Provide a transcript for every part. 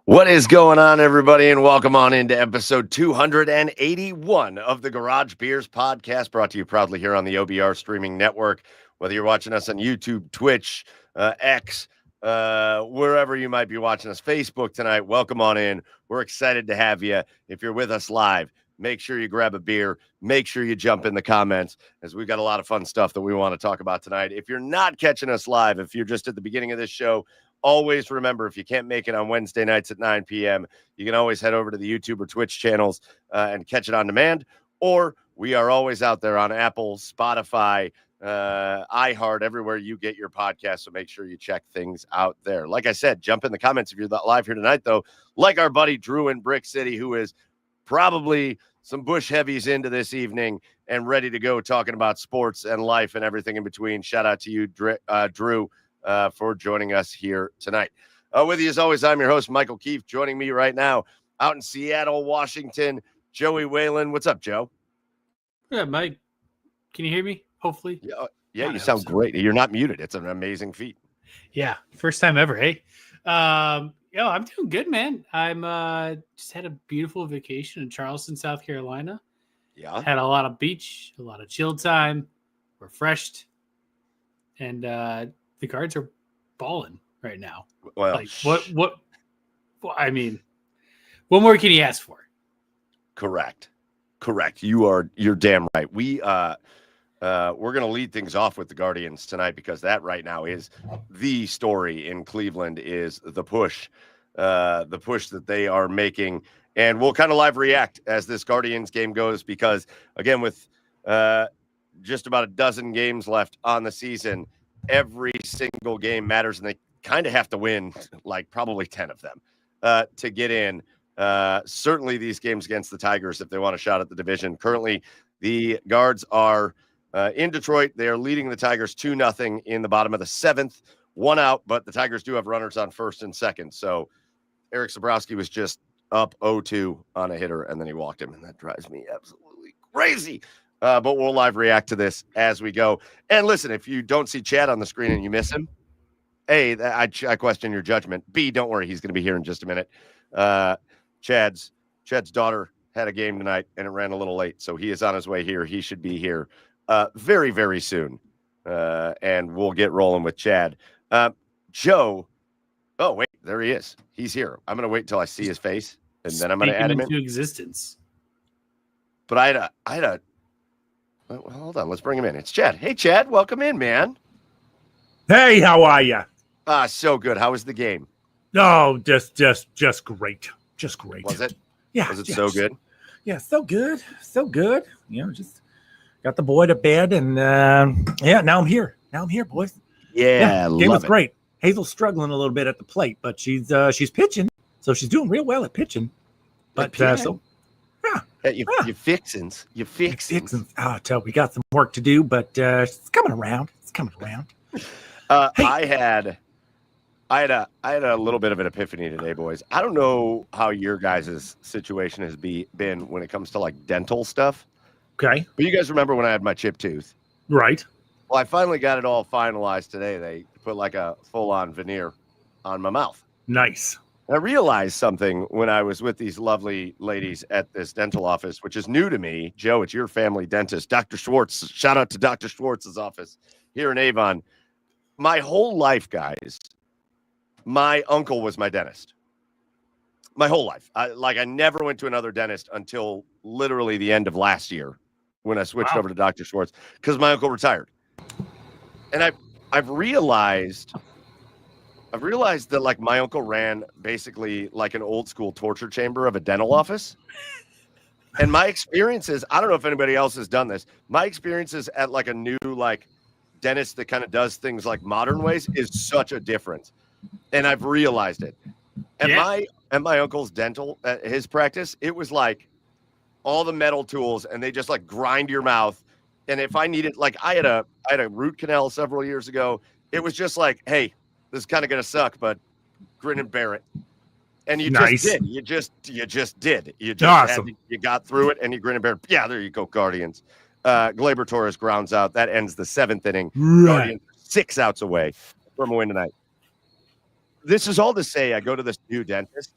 What is going on, everybody, and welcome on into episode 281 of the Garage Beers podcast, brought to you proudly here on the OBR streaming network. Whether you're watching us on YouTube, Twitch, X, wherever you might be watching us, Facebook tonight, welcome on in. We're excited to have you. If you're with us live, make sure you grab a beer. Make sure you jump in the comments, as we've got a lot of fun stuff that we want to talk about tonight. If you're not catching us live, if you're just at the beginning of this show, always remember, if you can't make it on Wednesday nights at 9 p.m., you can always head over to the YouTube or Twitch channels and catch it on demand. Or we are always out there on Apple, Spotify, iHeart, everywhere you get your podcast. So make sure you check things out there. Like I said, jump in the comments if you're live here tonight, though. Like our buddy Drew in Brick City, who is probably some Bush heavies into this evening and ready to go talking about sports and life and everything in between. Shout out to you, Drew. For joining us here tonight. With you as always, I'm your host, Michael Keefe. Joining me right now out in Seattle, Washington, Joey Whalen. What's up, Joe? Yeah, Mike. Can you hear me? Hopefully. Yeah, you sound great. You're not muted. It's an amazing feat. Yeah, first time ever, hey? I'm doing good, man. I'm just had a beautiful vacation in Charleston, South Carolina. Yeah. Had a lot of beach, a lot of chill time, refreshed, and the Cards are balling right now. Well, like what I mean, what more can you ask for? Correct. You're damn right. We're going to lead things off with the Guardians tonight, because that right now is the story in Cleveland, is the push that they are making. And we'll kind of live react as this Guardians game goes, because again, with just about a dozen games left on the season, every single game matters, and they kind of have to win like probably 10 of them to get in. Certainly these games against the Tigers, if they want a shot at the division. Currently, the Guards are in Detroit. They are leading the Tigers 2-0 in the bottom of the seventh. One out, but the Tigers do have runners on first and second. So Eric Sabrowski was just up 0-2 on a hitter, and then he walked him, and that drives me absolutely crazy. But we'll live react to this as we go. And listen, if you don't see Chad on the screen and you miss him, A, I question your judgment. B, don't worry, he's going to be here in just a minute. Chad's daughter had a game tonight, and it ran a little late, so he is on his way here. He should be here very, very soon, and we'll get rolling with Chad. Joe, oh, wait, there he is. He's here. I'm going to wait until I see his face, and then I'm going to add him into existence. But I had a well, hold on, let's bring him in. It's Chad. Hey, Chad, welcome in, man. Hey, how are you? So good. How was the game? Oh, just great. Just great. Was it? Yeah. Was it so good? Yeah, so good. You know, just got the boy to bed, and now I'm here. Boys. Yeah, game was it. great. Hazel's struggling a little bit at the plate, but she's pitching, so she's doing real well at pitching. But you fixins. Tell we got some work to do, but it's coming around. Hey. I had a little bit of an epiphany today, boys. I don't know how your guys' situation has been when it comes to like dental stuff. Okay. But you guys remember when I had my chipped tooth? Right. Well, I finally got it all finalized today. They put like a full-on veneer on my mouth. Nice. I realized something when I was with these lovely ladies at this dental office, which is new to me. Joe, it's your family dentist, Dr. Schwartz. Shout out to Dr. Schwartz's office here in Avon. My whole life, guys, my uncle was my dentist. My whole life. I never went to another dentist until literally the end of last year when I switched over to Dr. Schwartz, because my uncle retired. And I've realized that like my uncle ran basically like an old school torture chamber of a dental office. And my experiences, I don't know if anybody else has done this. My experiences at like a new like dentist that kind of does things like modern ways is such a difference. And I've realized it. And my uncle's dental, his practice, it was like all the metal tools, and they just like grind your mouth. And if I needed, like I had a root canal several years ago. It was just like, hey, this is kind of going to suck, but grin and bear it. And you just did. You just did. You just awesome. You got through it, and you grin and bear it. Yeah, there you go, Guardians. Gleyber Torres grounds out. That ends the seventh inning. Right. Guardians 6 outs away from a win tonight. This is all to say I go to this new dentist,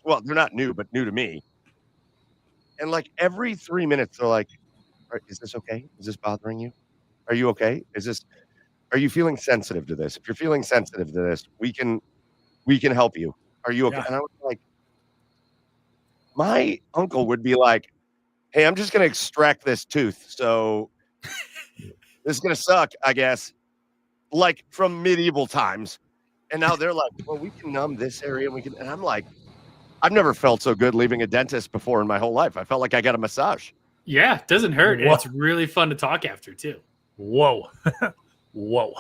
Well, they're not new, but new to me. And like every 3 minutes, they're like, Is this okay? Is this bothering you? Are you okay? Are you feeling sensitive to this? If you're feeling sensitive to this, we can help you. Are you okay?" Yeah. And I was like, my uncle would be like, "Hey, I'm just gonna extract this tooth, so this is gonna suck, I guess." Like from medieval times. And now they're like, "Well, we can numb this area and we can," and I'm like, I've never felt so good leaving a dentist before in my whole life. I felt like I got a massage. Yeah, it doesn't hurt. And What? it's really fun to talk after too. Whoa. Whoa.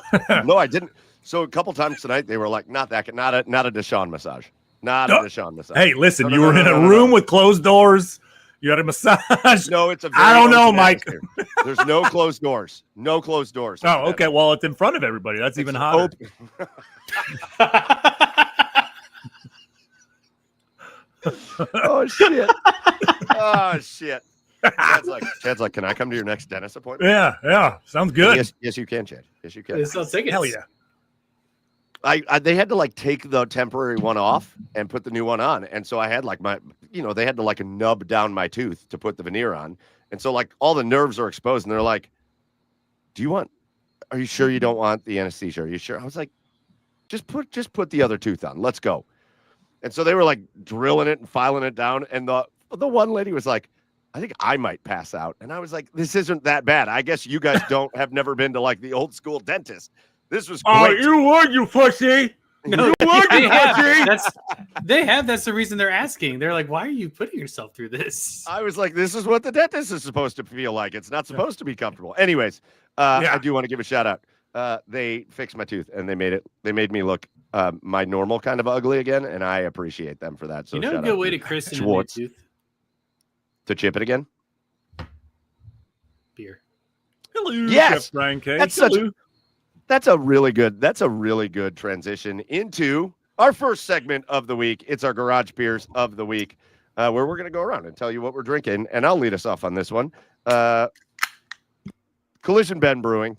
No, I didn't. So a couple times tonight they were like, not a Deshaun massage. Not a No. Deshaun massage. Hey, listen, No, you were in a room with closed doors. You had a massage. No, it's a I don't know, open Mike. atmosphere. There's no closed doors. No closed doors. Oh, okay. Well, it's in front of everybody. That's even It's hotter. Oh shit. Oh shit. Chad's like, can I come to your next dentist appointment? Yeah. Sounds good. Yes, you can, Chad. Yes, you can. They sell tickets. Hell yeah. They had to like take the temporary one off and put the new one on, and so I had like they had to like nub down my tooth to put the veneer on, and so like all the nerves are exposed, and they're like, are you sure you don't want the anesthesia? Are you sure? I was like, just put the other tooth on. Let's go. And so they were like drilling it and filing it down, and the one lady was like, I think I might pass out, and I was like, this isn't that bad. I guess you guys have never been to like the old school dentist. This was great. Oh, you would, you pussy. No, You would, they you have. pussy. That's the reason they're asking. They're like, why are you putting yourself through this? I was like, this is what the dentist is supposed to feel like. It's not supposed to be comfortable. Anyways, I do want to give a shout out. They fixed my tooth and they made me look my normal kind of ugly again, and I appreciate them for that. So you know a good way to christen a new Schwartz. tooth? To chip it again? Beer. Hello, Yes. Chef Brian K. That's a really good transition into our first segment of the week. It's our Garage Beers of the week, where we're going to go around and tell you what we're drinking, and I'll lead us off on this one. Collision Bend Brewing,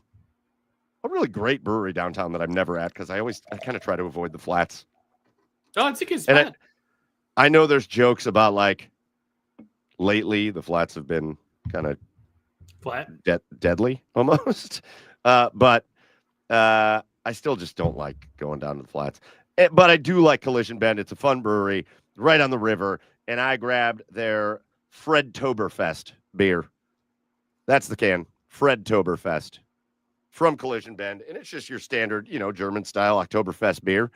a really great brewery downtown that I'm never at because I kind of try to avoid the flats. Oh, it's a good spot. And I know there's jokes about like lately the flats have been kind of Flat. deadly almost, but I still just don't like going down to the flats. But I do like Collision Bend. It's a fun brewery right on the river, and I grabbed their Fredtoberfest beer. That's the can, Fredtoberfest from Collision Bend, and it's just your standard, German style Oktoberfest beer,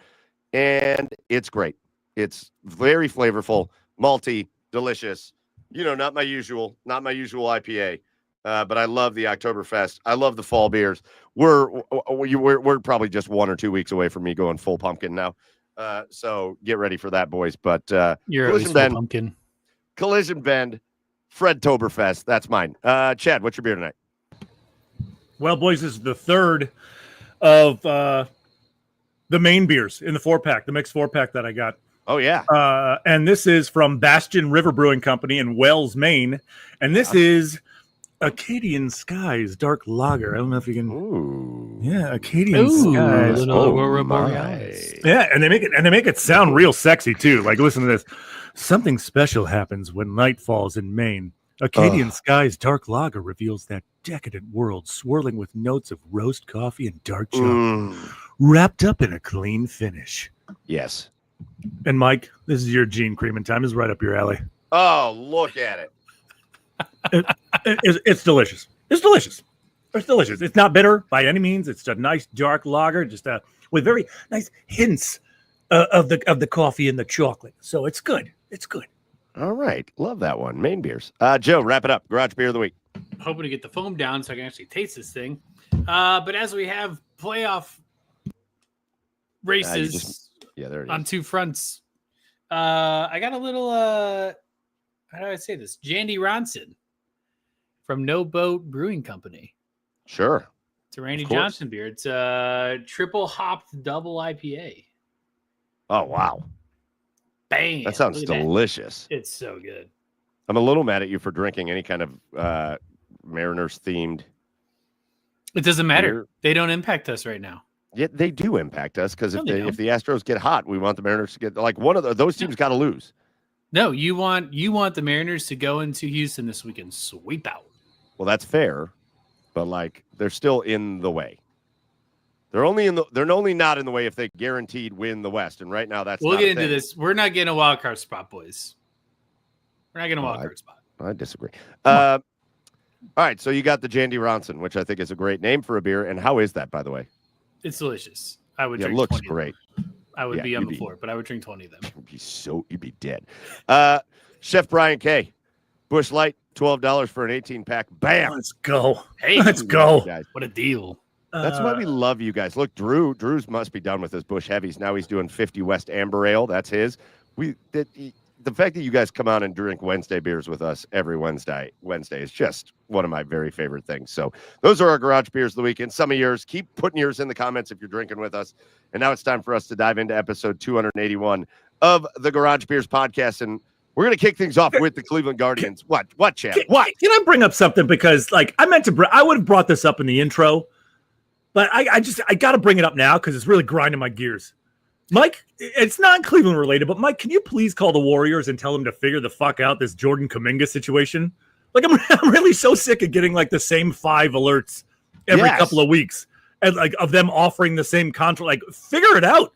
and it's great. It's very flavorful, malty, delicious. Not my usual IPA. But I love the Oktoberfest. I love the fall beers. We're probably just 1 or 2 weeks away from me going full pumpkin now. So get ready for that, boys. But You're always full pumpkin. Collision Bend, Fredtoberfest. That's mine. Chad, what's your beer tonight? Well, boys, this is the third of the main beers in the 4-pack, the mixed 4-pack that I got. Oh, yeah. And this is from Bastion River Brewing Company in Wells, Maine. And this is Acadian Skies Dark Lager. I don't know if you can. Ooh. Yeah, Acadian Skies. Yeah, and they make it sound real sexy too. Like, listen to this. Something special happens when night falls in Maine. Acadian Skies Dark Lager reveals that decadent world swirling with notes of roast coffee and dark chocolate, wrapped up in a clean finish. Yes. And Mike, this is your Gene Creamin' time. Is right up your alley. Oh, look at it. It's delicious. It's delicious. It's delicious. It's not bitter by any means. It's a nice dark lager, just with very nice hints of the coffee and the chocolate. So it's good. It's good. All right. Love that one. Main beers. Joe, wrap it up. Garage beer of the week. Hoping to get the foam down so I can actually taste this thing. But as we have playoff races there it is. on two fronts, I got a little, how do I say this? Jandy Ronson from No Boat Brewing Company. Sure. It's a Randy Johnson beer. It's a triple hopped double IPA. Oh, wow. Bam. That sounds delicious. It's so good. I'm a little mad at you for drinking any kind of Mariners themed. It doesn't matter. Beer. They don't impact us right now. Yeah, they do impact us because No, if the Astros get hot, we want the Mariners to get like one of those teams got to lose. No, you want the Mariners to go into Houston this weekend, sweep out. Well, that's fair, but like they're still in the way. They're only not in the way if they guaranteed win the West, and right now we'll get into this. We're not getting a wild card spot, boys. We're not getting a wild card spot. I disagree. All right, so you got the Jandy Ronson, which I think is a great name for a beer. And how is that, by the way? It's delicious. I would drink it looks 20 great. I would be on the floor, but I would drink 20 of them. You'd be dead. Chef Brian K. Busch Light, $12 for an 18-pack. Bam! Let's go. Hey, let's go. Guys. What a deal. That's why we love you guys. Look, Drew's must be done with his Busch Heavies. Now he's doing 50 West Amber Ale. That's his. The fact that you guys come on and drink Wednesday beers with us every Wednesday is just one of my very favorite things. So those are our garage beers of the weekend. Some of yours, keep putting yours in the comments if you're drinking with us. And now it's time for us to dive into episode 281 of the Garage Beers podcast. And we're going to kick things off with the Cleveland Guardians. What, Chad? What? Can I bring up something? Because like I would have brought this up in the intro, but I got to bring it up now because it's really grinding my gears. Mike, it's not Cleveland related, but Mike, can you please call the Warriors and tell them to figure the fuck out this Jordan Kuminga situation? Like, I'm really so sick of getting like the same 5 alerts every couple of weeks, and like of them offering the same contract. Like, figure it out,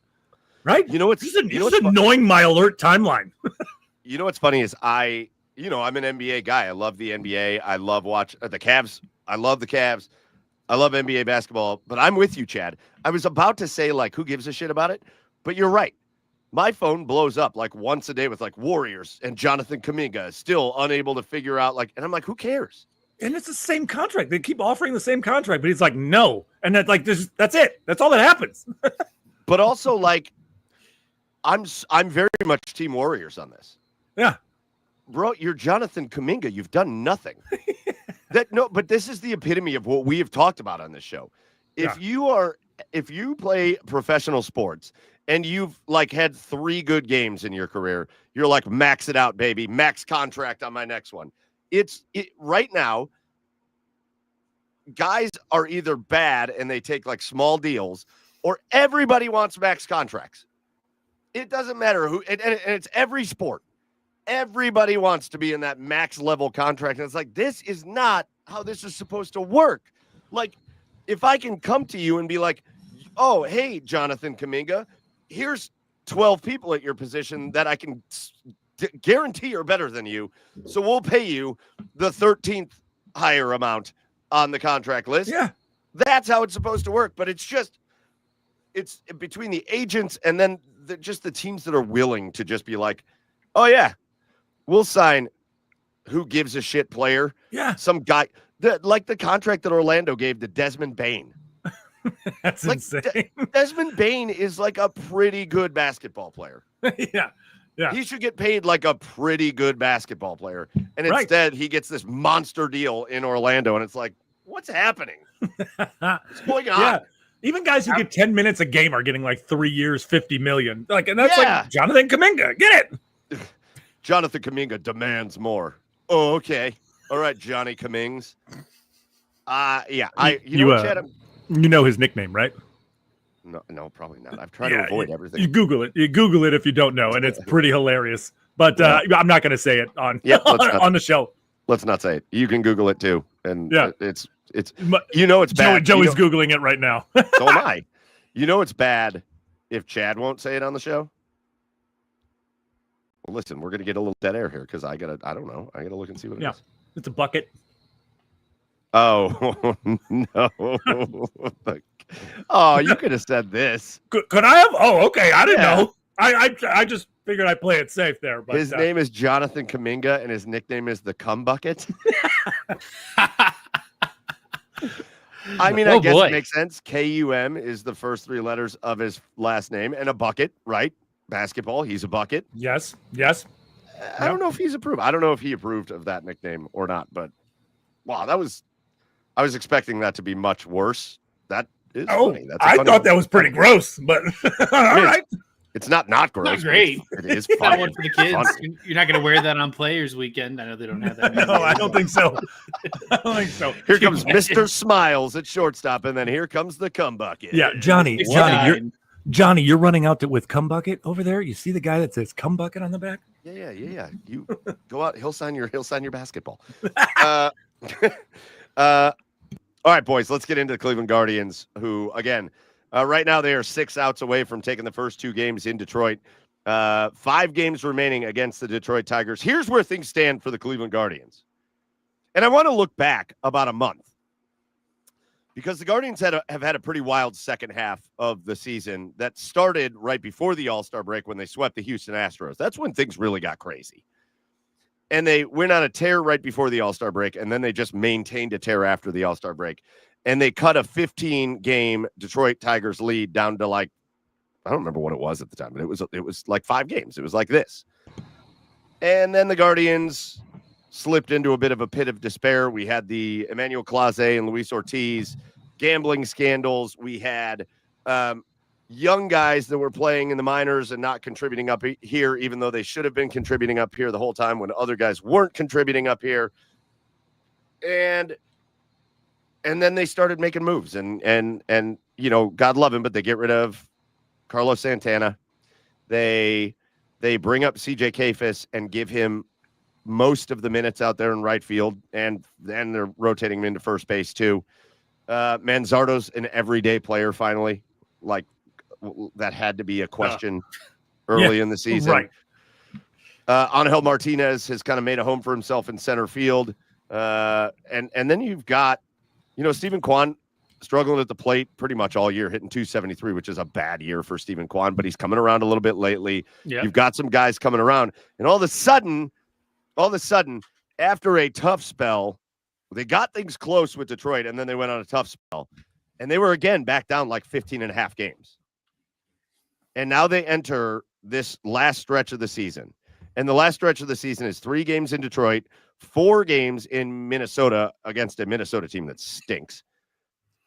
right? You know what's annoying my alert timeline. You know what's funny is I'm an NBA guy. I love the NBA. I love watch the Cavs. I love the Cavs. I love NBA basketball. But I'm with you, Chad. I was about to say like, who gives a shit about it? But you're right. My phone blows up like once a day with like Warriors and Jonathan Kuminga is still unable to figure out like, and I'm like, who cares? And it's the same contract. They keep offering the same contract, but he's like, no. And that's it. That's all that happens. But also like, I'm very much team Warriors on this. Yeah. Bro, you're Jonathan Kuminga. You've done nothing. But this is the epitome of what we have talked about on this show. If you play professional sports and you've like had 3 good games in your career, you're like, max it out, baby. Max contract on my next one. Right now, guys are either bad and they take like small deals, or everybody wants max contracts. It doesn't matter who, and it's every sport. Everybody wants to be in that max level contract. And it's like, this is not how this is supposed to work. Like, if I can come to you and be like, oh, hey, Jonathan Kuminga, here's 12 people at your position that I can guarantee are better than you. So we'll pay you the 13th higher amount on the contract list. Yeah. That's how it's supposed to work. But it's between the agents and then just the teams that are willing to just be like, oh, yeah, we'll sign who gives a shit player. Yeah. Some guy like the contract that Orlando gave to Desmond Bane. That's like, insane. Desmond Bane is like a pretty good basketball player. Yeah. He should get paid like a pretty good basketball player. And instead, he gets this monster deal in Orlando. And it's like, what's happening? What's going on? Yeah. Even guys who get 10 minutes a game are getting like 3 years, 50 million. Like, and that's like Jonathan Kuminga. Get it? Jonathan Kuminga demands more. Oh, okay. All right, Johnny Cummings. You know his nickname, right? No, probably not. I've tried to avoid everything. You Google it. You Google it if you don't know, and it's pretty hilarious. But I'm not going to say it on on the show. Let's not say it. You can Google it too, and it's it's bad. Joey's Googling it right now. So am I. You know it's bad if Chad won't say it on the show. Well, listen, we're gonna get a little dead air here because I gotta look and see what it is. It's a bucket. Oh no! Oh, you could have said this. Could I have? Oh, okay. I didn't know. I just figured I'd play it safe there. But his name is Jonathan Kuminga, and his nickname is the Cum Bucket. I mean, I guess it makes sense. KUM is the first 3 letters of his last name, and a bucket, right? Basketball. He's a bucket. Yes. I don't know if he's approved. I don't know if he approved of that nickname or not. But wow, I was expecting that to be much worse. That is funny. That's I thought that was pretty gross, but all right. It's not gross. Not great. It is Not fun. one for the kids. Fun. You're not going to wear that on Players Weekend. I know they don't have that. No, I don't think so. I don't think so. Here comes Mr. Smiles at shortstop, and then here comes the cum bucket. Yeah, Johnny, you're running out with cum bucket over there. You see the guy that says cum bucket on the back? Yeah. You go out. He'll sign your basketball. All right, boys. Let's get into the Cleveland Guardians, who again, right now they are 6 outs away from taking the first 2 games in Detroit. 5 games remaining against the Detroit Tigers. Here's where things stand for the Cleveland Guardians. And I want to look back about a month because the Guardians have had a pretty wild second half of the season that started right before the All-Star break when they swept the Houston Astros. That's when things really got crazy. And they went on a tear right before the All-Star break, and then they just maintained a tear after the All-Star break. And they cut a 15-game Detroit Tigers lead down to like, I don't remember what it was at the time, but it was like 5 games. It was like this. And then the Guardians slipped into a bit of a pit of despair. We had the Emmanuel Clase and Luis Ortiz gambling scandals. We had young guys that were playing in the minors and not contributing up here, even though they should have been contributing up here the whole time when other guys weren't contributing up here. And then they started making moves and God love him, but they get rid of Carlos Santana. They bring up CJ Kayfus and give him most of the minutes out there in right field, and then they're rotating him into first base too. Manzardo's an everyday player finally. Like that had to be a question early in the season. Right. Angel Martinez has kind of made a home for himself in center field. And then you've got, Stephen Kwan struggling at the plate pretty much all year, hitting 273, which is a bad year for Stephen Kwan, but he's coming around a little bit lately. Yep. You've got some guys coming around, and all of a sudden, after a tough spell, they got things close with Detroit, and then they went on a tough spell, and they were again back down like 15 and a half games. And now they enter this last stretch of the season. And the last stretch of the season is 3 games in Detroit, 4 games in Minnesota against a Minnesota team that stinks,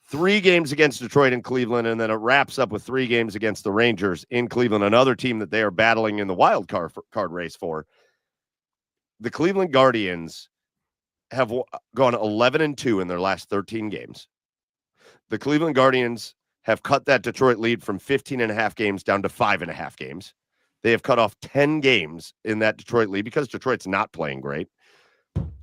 3 games against Detroit and Cleveland, and then it wraps up with 3 games against the Rangers in Cleveland, another team that they are battling in the wild card race for. The Cleveland Guardians have gone 11-2 in their last 13 games. The Cleveland Guardians have cut that Detroit lead from 15 and a half games down to 5.5 games. They have cut off 10 games in that Detroit lead because Detroit's not playing great.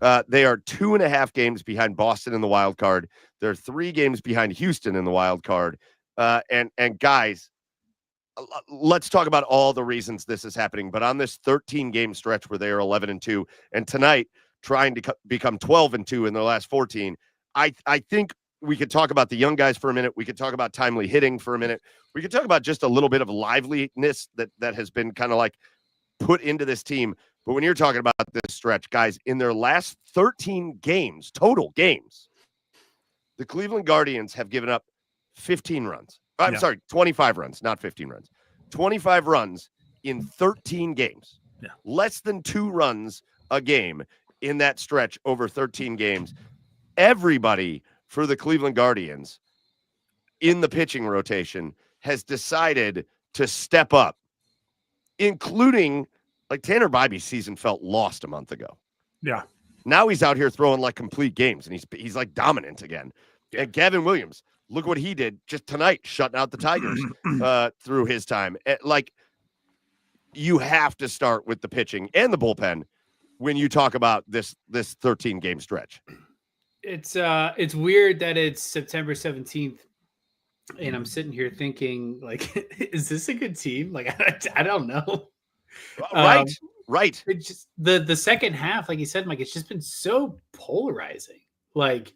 They are 2.5 games behind Boston in the wild card. They're 3 games behind Houston in the wild card. And guys, let's talk about all the reasons this is happening. But on this 13-game stretch where they are 11-2, and tonight trying to become 12-2 in their last 14, I think we could talk about the young guys for a minute. We could talk about timely hitting for a minute. We could talk about just a little bit of liveliness that has been kind of like put into this team. But when you're talking about this stretch, guys, in their last 13 games, total games, the Cleveland Guardians have given up 15 runs. I'm sorry, 25 runs, not 15 runs. 25 runs in 13 games. Yeah. Less than 2 runs a game in that stretch over 13 games. Everybody for the Cleveland Guardians in the pitching rotation has decided to step up, including like Tanner Bybee's season felt lost a month ago. Yeah. Now he's out here throwing like complete games, and he's like dominant again. Yeah. And Gavin Williams, look what he did just tonight, shutting out the Tigers through his time. Like, you have to start with the pitching and the bullpen when you talk about this 13-game stretch. It's weird that it's September 17th, and I'm sitting here thinking, like, is this a good team? Like, I don't know. Right. It's just the second half, like you said, Mike, it's just been so polarizing. Like,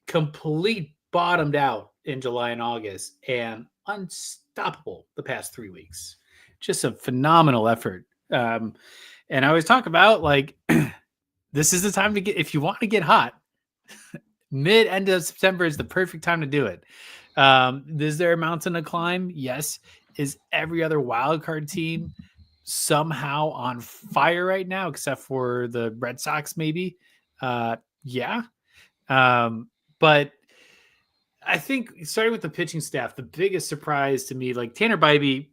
complete bottomed out in July and August, and unstoppable the past 3 weeks. Just a phenomenal effort. And I always talk about, like, this is the time to get, if you want to get hot, end of September is the perfect time to do it. Is there a mountain to climb? Yes. Is every other wild card team somehow on fire right now, except for the Red Sox, maybe? Yeah. But I think starting with the pitching staff, the biggest surprise to me, like Tanner Bybee,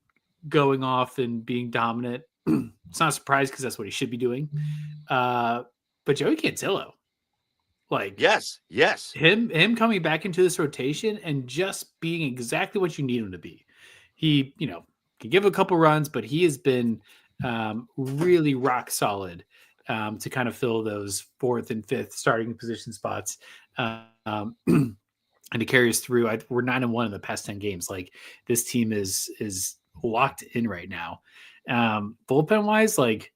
going off and being dominant. It's not a surprise because that's what he should be doing. But Joey Cantillo, like yes, him coming back into this rotation and just being exactly what you need him to be. He, can give a couple runs, but he has been really rock solid to kind of fill those 4th and 5th starting position spots. And to carry us through. We're 9-1 in the past 10 games. Like, this team is locked in right now. Bullpen wise, like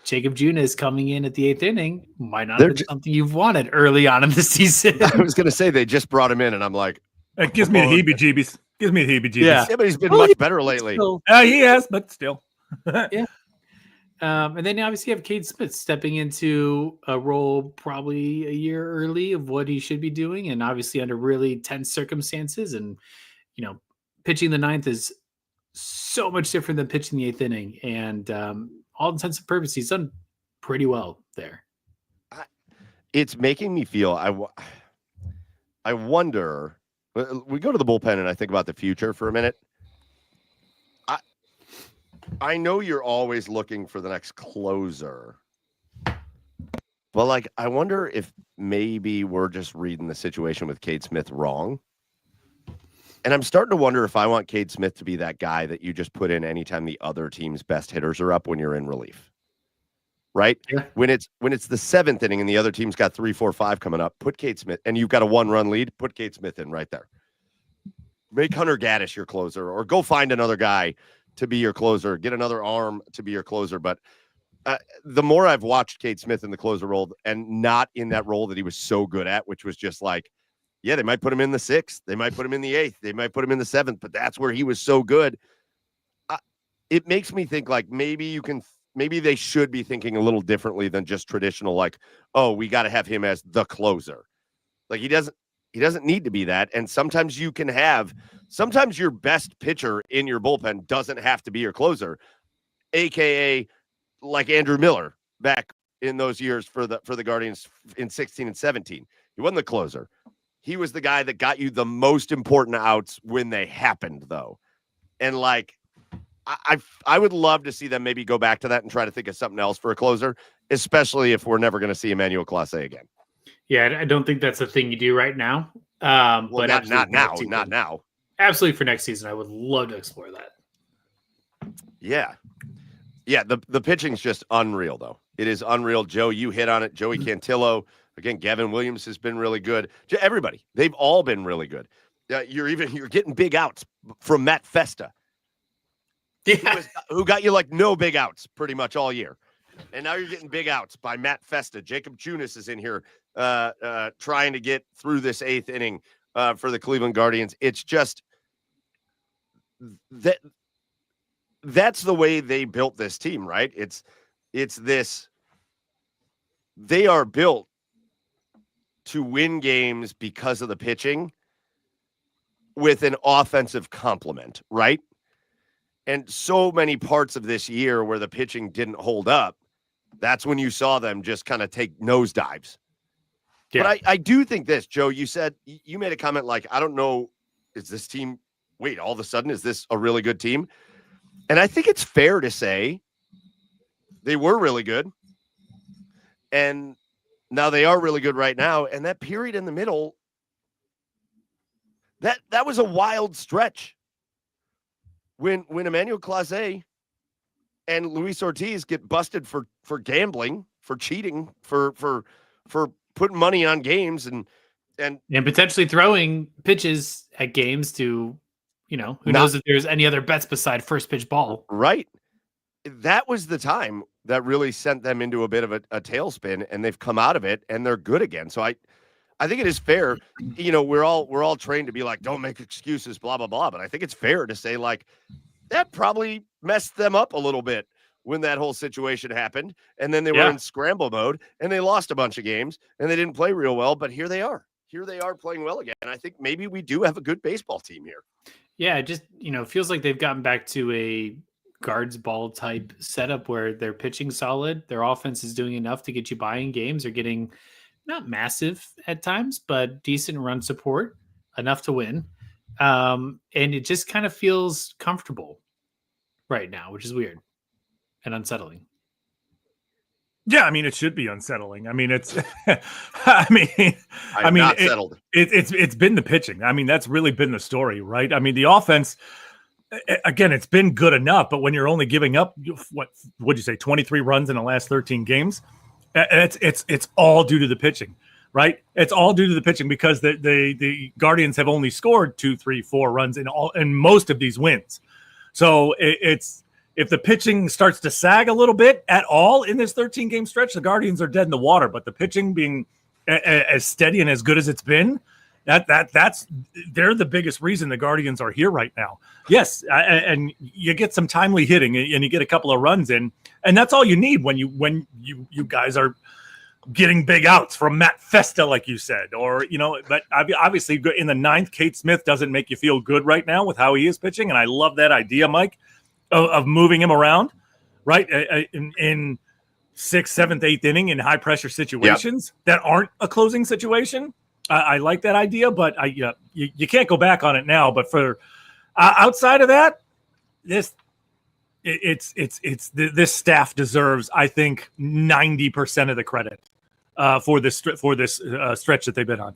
Jacob Junis coming in at the 8th inning might not be something you've wanted early on in the season. I was going to say they just brought him in, and I'm like, it gives me the heebie-jeebies. Yeah, but he's been much better lately. He has, but still. Yeah. And then obviously you have Cade Smith stepping into a role probably a year early of what he should be doing, and obviously under really tense circumstances. And, pitching the 9th is so much different than pitching the 8th inning. And all intents and purposes, he's done pretty well there. It's making me feel, I wonder, we go to the bullpen and I think about the future for a minute. I know you're always looking for the next closer, but like, I wonder if maybe we're just reading the situation with Cade Smith wrong. And I'm starting to wonder if I want Cade Smith to be that guy that you just put in anytime the other team's best hitters are up when you're in relief. Right? Yeah. When it's the 7th inning and the other team's got 3, 4, 5 coming up, put Cade Smith, and you've got a 1-run lead, put Cade Smith in right there. Make Hunter Gaddis your closer, or go find another guy to be your closer, get another arm to be your closer. But the more I've watched Cade Smith in the closer role, and not in that role that he was so good at, which was just like, yeah, they might put him in the 6th, they might put him in the 8th, they might put him in the 7th, but that's where he was so good. It makes me think like maybe they should be thinking a little differently than just traditional, like, oh, we got to have him as the closer. Like, he doesn't need to be that. And sometimes sometimes your best pitcher in your bullpen doesn't have to be your closer, AKA like Andrew Miller back in those years for the Guardians in 16 and 17. He wasn't the closer. He was the guy that got you the most important outs when they happened, though. And like, I would love to see them maybe go back to that and try to think of something else for a closer, especially if we're never going to see Emmanuel Clase again. Yeah, I don't think that's a thing you do right now. Well, but not now. Absolutely, for next season, I would love to explore that. Yeah. The pitching's just unreal, though. It is unreal. Joe, you hit on it. Joey Cantillo. Again, Gavin Williams has been really good. Everybody, they've all been really good. You're getting big outs from Matt Festa. Yeah. Who got you like no big outs pretty much all year. And now you're getting big outs by Matt Festa. Jacob Junis is in here trying to get through this 8th inning for the Cleveland Guardians. It's just that's the way they built this team, right? It's this. They are built to win games because of the pitching with an offensive complement, right? And so many parts of this year where the pitching didn't hold up, that's when you saw them just kind of take nosedives. Yeah. But I do think this, Joe, you made a comment like, I don't know, is this team, all of a sudden, is this a really good team? And I think it's fair to say they were really good. And now they are really good right now. And that period in the middle, that was a wild stretch. When Emmanuel Clase and Luis Ortiz get busted for gambling, for cheating, for putting money on games and potentially throwing pitches at games to, who knows if there's any other bets beside first pitch ball. Right. That was the time that really sent them into a bit of a tailspin, and they've come out of it and they're good again. So I think it is fair. We're all trained to be like, don't make excuses, blah, blah, blah. But I think it's fair to say like that probably messed them up a little bit when that whole situation happened. And then they were in scramble mode and they lost a bunch of games and they didn't play real well. But here they are playing well again. And I think maybe we do have a good baseball team here. Yeah, it just, feels like they've gotten back to a guards ball type setup where they're pitching solid. Their offense is doing enough to get you by in games. They're getting not massive at times, but decent run support, enough to win. And it just kind of feels comfortable right now, which is weird and unsettling. Yeah, I mean, it should be unsettling. I mean, it's, I'm not settled. It's been the pitching. I mean, that's really been the story, right? I mean, the offense, again, it's been good enough, but when you're only giving up, what would you say, 23 runs in the last 13 games? It's all due to the pitching, right? It's all due to the pitching because the Guardians have only scored 2, 3, 4 runs in most of these wins. So it's, if the pitching starts to sag a little bit at all in this 13-game stretch, the Guardians are dead in the water. But the pitching being as steady and as good as it's been, that's they're the biggest reason the Guardians are here right now. Yes, and you get some timely hitting and you get a couple of runs in, and that's all you need when you guys are getting big outs from Matt Festa, like you said, or But obviously in the ninth, Kate Smith doesn't make you feel good right now with how he is pitching, and I love that idea, Mike. Of moving him around, right, in 6th, 7th, 8th inning in high pressure situations that aren't a closing situation. I like that idea, but you can't go back on it now. But for outside of that, this staff deserves, I think, 90% of the credit for this stretch that they've been on.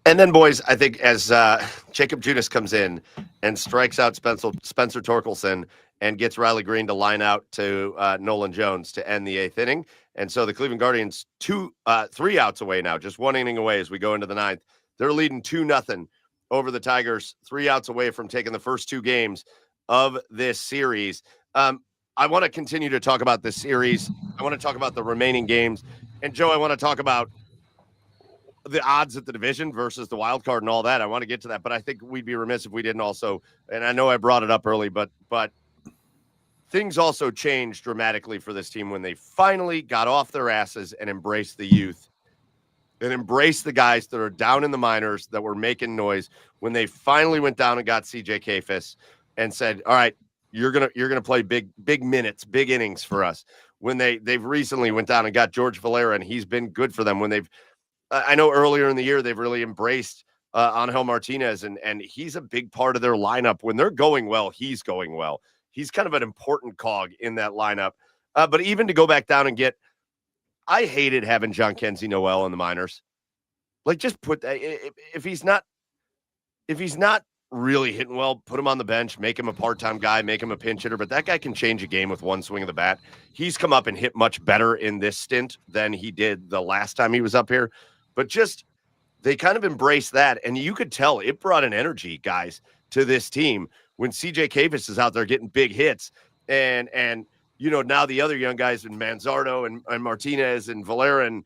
And then, boys, I think as Jacob Junis comes in and strikes out Spencer Torkelson and gets Riley Green to line out to Nolan Jones to end the 8th inning. And so the Cleveland Guardians 3 outs away now, just 1 inning away as we go into the 9th. They're leading 2-0 over the Tigers, 3 outs away from taking the first 2 games of this series. I want to continue to talk about this series. I want to talk about the remaining games. And, Joe, I want to talk about the odds at the division versus the wild card and all that. I want to get to that, but I think we'd be remiss if we didn't also, and I know I brought it up early, but things also changed dramatically for this team when they finally got off their asses and embraced the youth and embraced the guys that are down in the minors that were making noise. When they finally went down and got CJ Kafis and said, all right, you're going to play big minutes, big innings for us. When they've recently went down and got George Valera, and he's been good for them. When I know earlier in the year, they've really embraced Angel Martinez, and he's a big part of their lineup. When they're going well, he's going well. He's kind of an important cog in that lineup. But even to go back down and I hated having John Kenzie Noel in the minors. Like, just put that, if he's not really hitting well, put him on the bench, make him a part-time guy, make him a pinch hitter. But that guy can change a game with one swing of the bat. He's come up and hit much better in this stint than he did the last time he was up here. But just, they kind of embraced that. And you could tell it brought an energy, guys, to this team when CJ Kafis is out there getting big hits. And now the other young guys in Manzardo and Martinez and Valera and,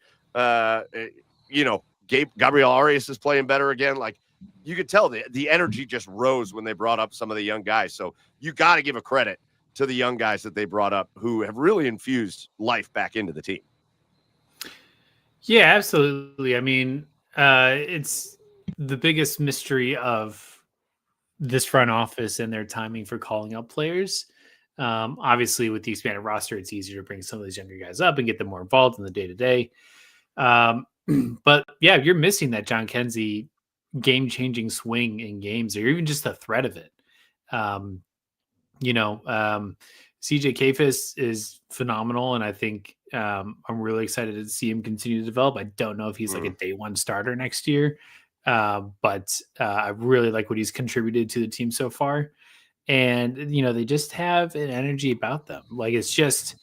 Gabriel Arias is playing better again. Like, you could tell the energy just rose when they brought up some of the young guys. So you got to give a credit to the young guys that they brought up who have really infused life back into the team. Yeah, absolutely. I mean, it's the biggest mystery of this front office and their timing for calling up players. Obviously, with the expanded roster, it's easier to bring some of these younger guys up and get them more involved in the day-to-day. But, yeah, you're missing that John Kenzie game-changing swing in games, or even just the threat of it. CJ Kafis is phenomenal, and I think I'm really excited to see him continue to develop. I don't know if he's like a day one starter next year, but I really like what he's contributed to the team so far. And, they just have an energy about them. Like, it's just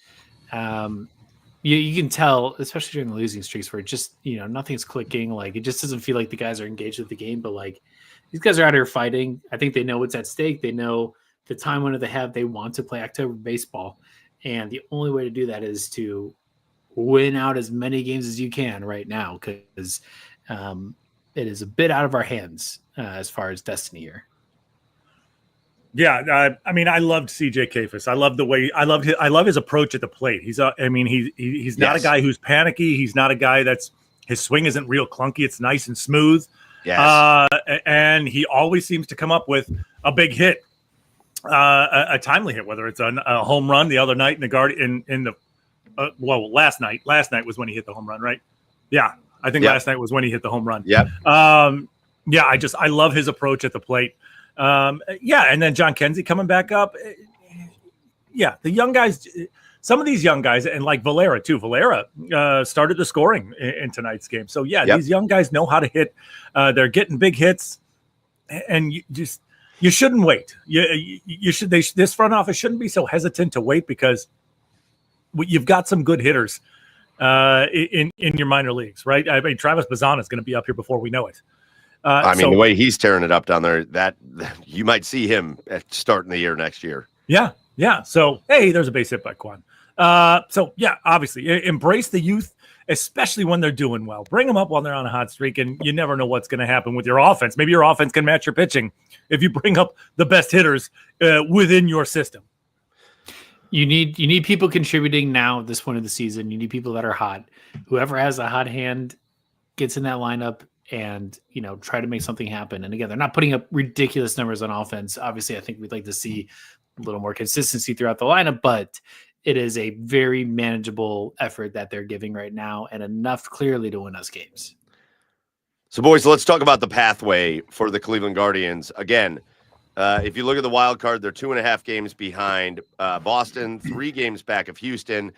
you can tell, especially during the losing streaks, where it just, nothing's clicking. Like, it just doesn't feel like the guys are engaged with the game, but like, these guys are out here fighting. I think they know what's at stake. They know the time window they have. They want to play October baseball. And the only way to do that is to win out as many games as you can right now, because it is a bit out of our hands as far as destiny here. Yeah, I loved CJ Kafis. I love his approach at the plate. He's not a guy who's panicky. He's not a guy his swing isn't real clunky. It's nice and smooth. Yes. And he always seems to come up with a big hit, a timely hit, whether it's a home run the other night in the Guardian last night. Last night was when he hit the home run, right? Yeah, I think last night was when he hit the home run. Yeah. Yeah, I love his approach at the plate. Yeah, and then John Kenzie coming back up. Yeah, the young guys, some of these young guys, and like Valera too. Valera started the scoring in tonight's game. So yeah, these young guys know how to hit. They're getting big hits, and you shouldn't wait. You should. This front office shouldn't be so hesitant to wait because you've got some good hitters in your minor leagues, right? I mean, Travis Bazan is going to be up here before we know it. I mean, the way he's tearing it up down there, that you might see him at starting the year next year. Yeah. So, hey, there's a base hit by Quan. So, yeah, obviously, embrace the youth, especially when they're doing well. Bring them up while they're on a hot streak, and you never know what's going to happen with your offense. Maybe your offense can match your pitching if you bring up the best hitters within your system. You need people contributing now at this point of the season. You need people that are hot. Whoever has a hot hand gets in that lineup and, try to make something happen. And again, they're not putting up ridiculous numbers on offense. Obviously, I think we'd like to see a little more consistency throughout the lineup, but it is a very manageable effort that they're giving right now and enough clearly to win us games. So, boys, let's talk about the pathway for the Cleveland Guardians. Again, if you look at the wild card, they're 2.5 games behind Boston, 3 games back of Houston.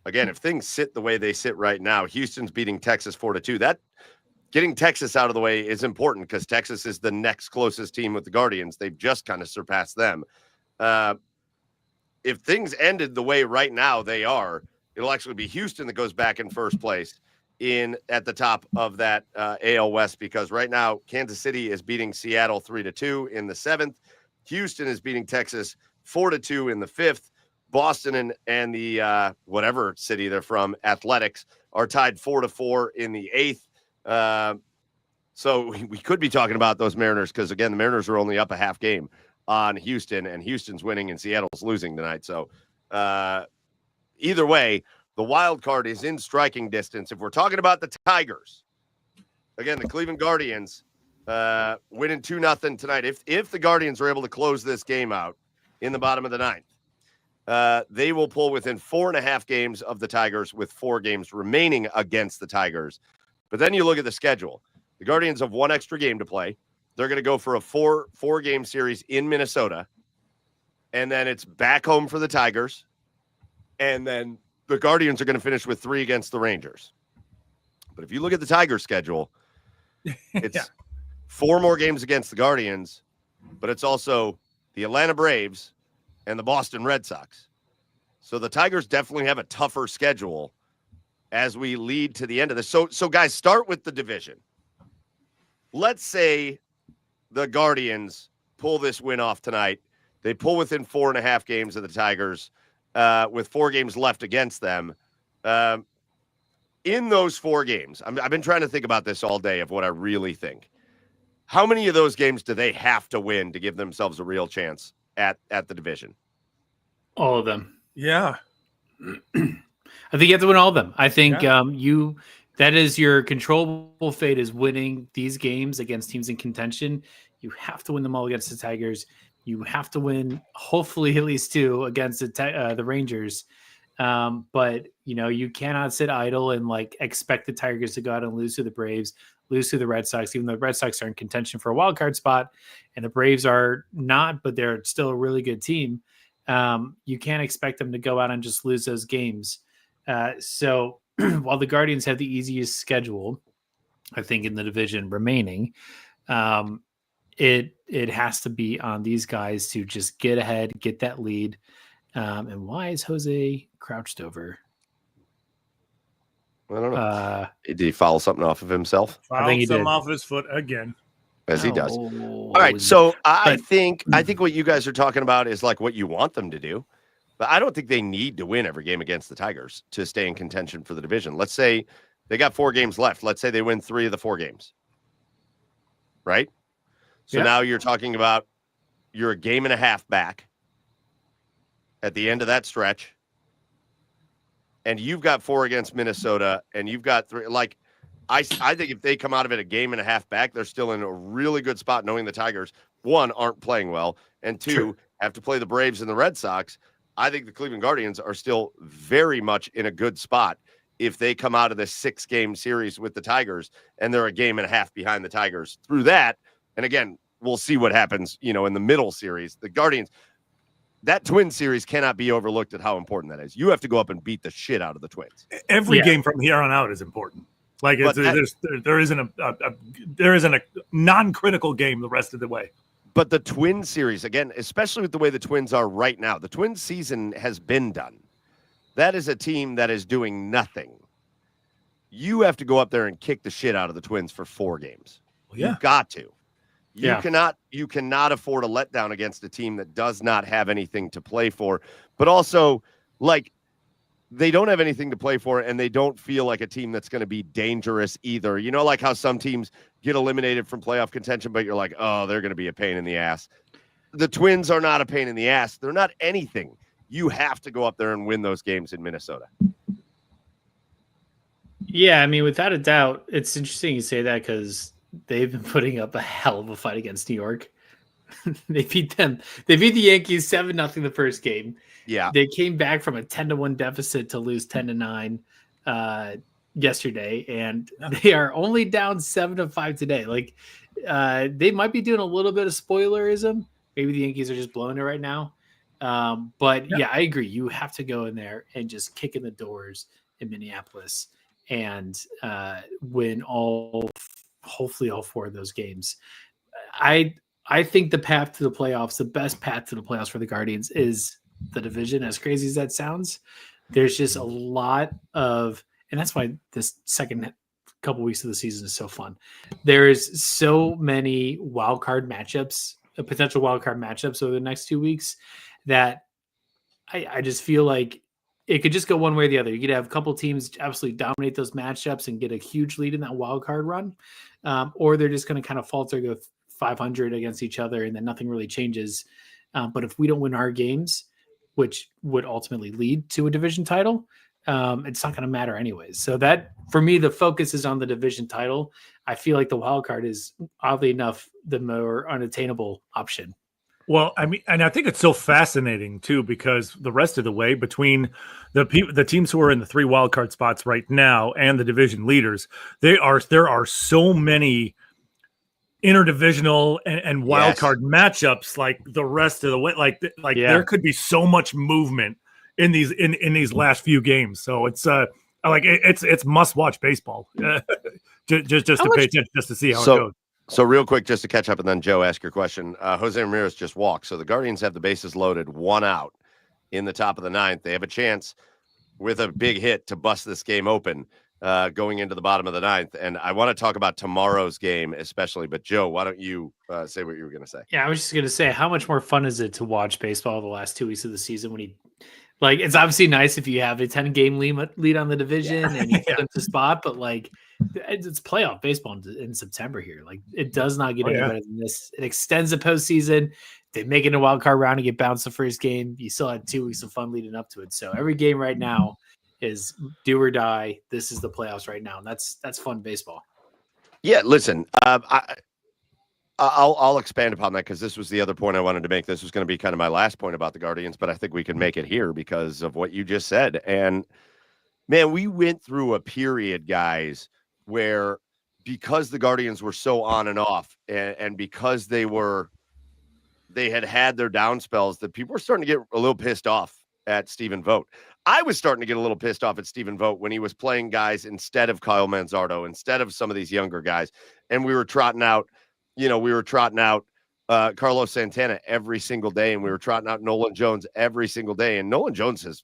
Again, if things sit the way they sit right now, Houston's beating Texas 4-2. That getting Texas out of the way is important because Texas is the next closest team with the Guardians. They've just kind of surpassed them. If things ended the way right now they are, it'll actually be Houston that goes back in first place at the top of that AL West, because right now Kansas City is beating Seattle 3-2 in the 7th. Houston is beating Texas 4-2 in the 5th. Boston and the whatever city they're from, Athletics, are tied 4-4 in the 8th. So we could be talking about those Mariners because, again, the Mariners are only up a half game on Houston, and Houston's winning and Seattle's losing tonight. So either way, the wild card is in striking distance. If we're talking about the Tigers, again, the Cleveland Guardians winning 2-0 tonight. If the Guardians are able to close this game out in the bottom of the 9th, they will pull within 4.5 games of the Tigers with 4 games remaining against the Tigers. But then you look at the schedule. The Guardians have 1 extra game to play. They're going to go for a four-game series in Minnesota. And then it's back home for the Tigers. And then the Guardians are going to finish with 3 against the Rangers. But if you look at the Tigers schedule, it's 4 more games against the Guardians, but it's also the Atlanta Braves and the Boston Red Sox. So the Tigers definitely have a tougher schedule as we lead to the end of this. So guys, start with the division. Let's say the Guardians pull this win off tonight. They pull within 4.5 games of the Tigers with 4 games left against them. In those 4 games, I've been trying to think about this all day of what I really think. How many of those games do they have to win to give themselves a real chance at the division? All of them. Yeah. I think you have to win all of them. I think that is your controllable fate, is winning these games against teams in contention. You have to win them all against the Tigers. You have to win, hopefully, at least 2 against the Rangers. But you cannot sit idle and expect the Tigers to go out and lose to the Braves, lose to the Red Sox, even though the Red Sox are in contention for a wild card spot and the Braves are not, but they're still a really good team. You can't expect them to go out and just lose those games. So while the Guardians have the easiest schedule, I think, in the division remaining, it has to be on these guys to just get ahead, get that lead. And why is Jose crouched over? I don't know. Did he foul something off of himself? I think he did. Off his foot again. As he does. All right. So I think what you guys are talking about is what you want them to do. But I don't think they need to win every game against the Tigers to stay in contention for the division. Let's say they got 4 games left. Let's say they win 3 of the 4 games. Right? So now you're talking about you're a game and a half back at the end of that stretch. And you've got 4 against Minnesota, and you've got 3. I think if they come out of it a game and a half back, they're still in a really good spot, knowing the Tigers, 1, aren't playing well, and 2, have to play the Braves and the Red Sox. I think the Cleveland Guardians are still very much in a good spot if they come out of this 6-game series with the Tigers and they're a game and a half behind the Tigers through that. And again, we'll see what happens, in the middle series. The Guardians, that Twins series cannot be overlooked at how important that is. You have to go up and beat the shit out of the Twins. Every game from here on out is important. Like there isn't a non-critical game the rest of the way. But the Twins series, again, especially with the way the Twins are right now, the Twins season has been done. That is a team that is doing nothing. You have to go up there and kick the shit out of the Twins for 4 games. Well, You've got to. You cannot afford a letdown against a team that does not have anything to play for, but also they don't have anything to play for, and they don't feel like a team that's going to be dangerous either. Like how some teams get eliminated from playoff contention, but you're like, oh, they're going to be a pain in the ass. The Twins are not a pain in the ass. They're not anything. You have to go up there and win those games in Minnesota. Yeah, I mean, without a doubt, it's interesting you say that because they've been putting up a hell of a fight against New York. They beat the Yankees 7-0 the first game. Yeah. They came back from a 10-1 deficit to lose 10-9 yesterday, and they are only down 7-5 today. They might be doing a little bit of spoilerism. Maybe the Yankees are just blowing it right now. But I agree. You have to go in there and just kick in the doors in Minneapolis and win hopefully all 4 of those games. I think the path to the playoffs, the best path to the playoffs for the Guardians is the division. As crazy as that sounds, there's just a lot of, and that's why this second couple weeks of the season is so fun. There's so many potential wild card matchups over the next 2 weeks that I just feel like it could just go one way or the other. You could have a couple teams absolutely dominate those matchups and get a huge lead in that wild card run, or they're just going to kind of falter, go 500 against each other, and then nothing really changes. But if we don't win our games, which would ultimately lead to a division title, it's not going to matter anyways. So that, for me, the focus is on the division title. I feel like the wild card is, oddly enough, the more unattainable option. Well, I mean, and I think it's so fascinating too, because the rest of the way between the teams who are in the 3 wild card spots right now and the division leaders, there are so many interdivisional and wild card matchups like the rest of the way. There could be so much movement in these last few games. So it's it's must watch baseball just to pay attention, just to see how it goes. So real quick, just to catch up, and then Joe, ask your question. Jose Ramirez just walked. So the Guardians have the bases loaded, 1 out in the top of the 9th. They have a chance with a big hit to bust this game open going into the bottom of the 9th. And I want to talk about tomorrow's game especially. But Joe, why don't you say what you were going to say? Yeah, I was just going to say, how much more fun is it to watch baseball the last 2 weeks of the season when it's obviously nice if you have a 10-game lead on the division and you flip the spot, but it's playoff baseball in September here. It does not get any better than this. It extends the postseason. They make it a wild card round and get bounced the first game. You still had 2 weeks of fun leading up to it. So every game right now is do or die. This is the playoffs right now, and that's fun baseball. Yeah, listen, I'll expand upon that because this was the other point I wanted to make. This was going to be kind of my last point about the Guardians, but I think we can make it here because of what you just said. And man, we went through a period, guys, where because the Guardians were so on and off, and because they had their down spells, that people were starting to get a little pissed off at Stephen Vogt. I was starting to get a little pissed off at Stephen Vogt when he was playing guys instead of Kyle Manzardo, instead of some of these younger guys, and we were trotting out Carlos Santana every single day, and we were trotting out Nolan Jones every single day. And Nolan Jones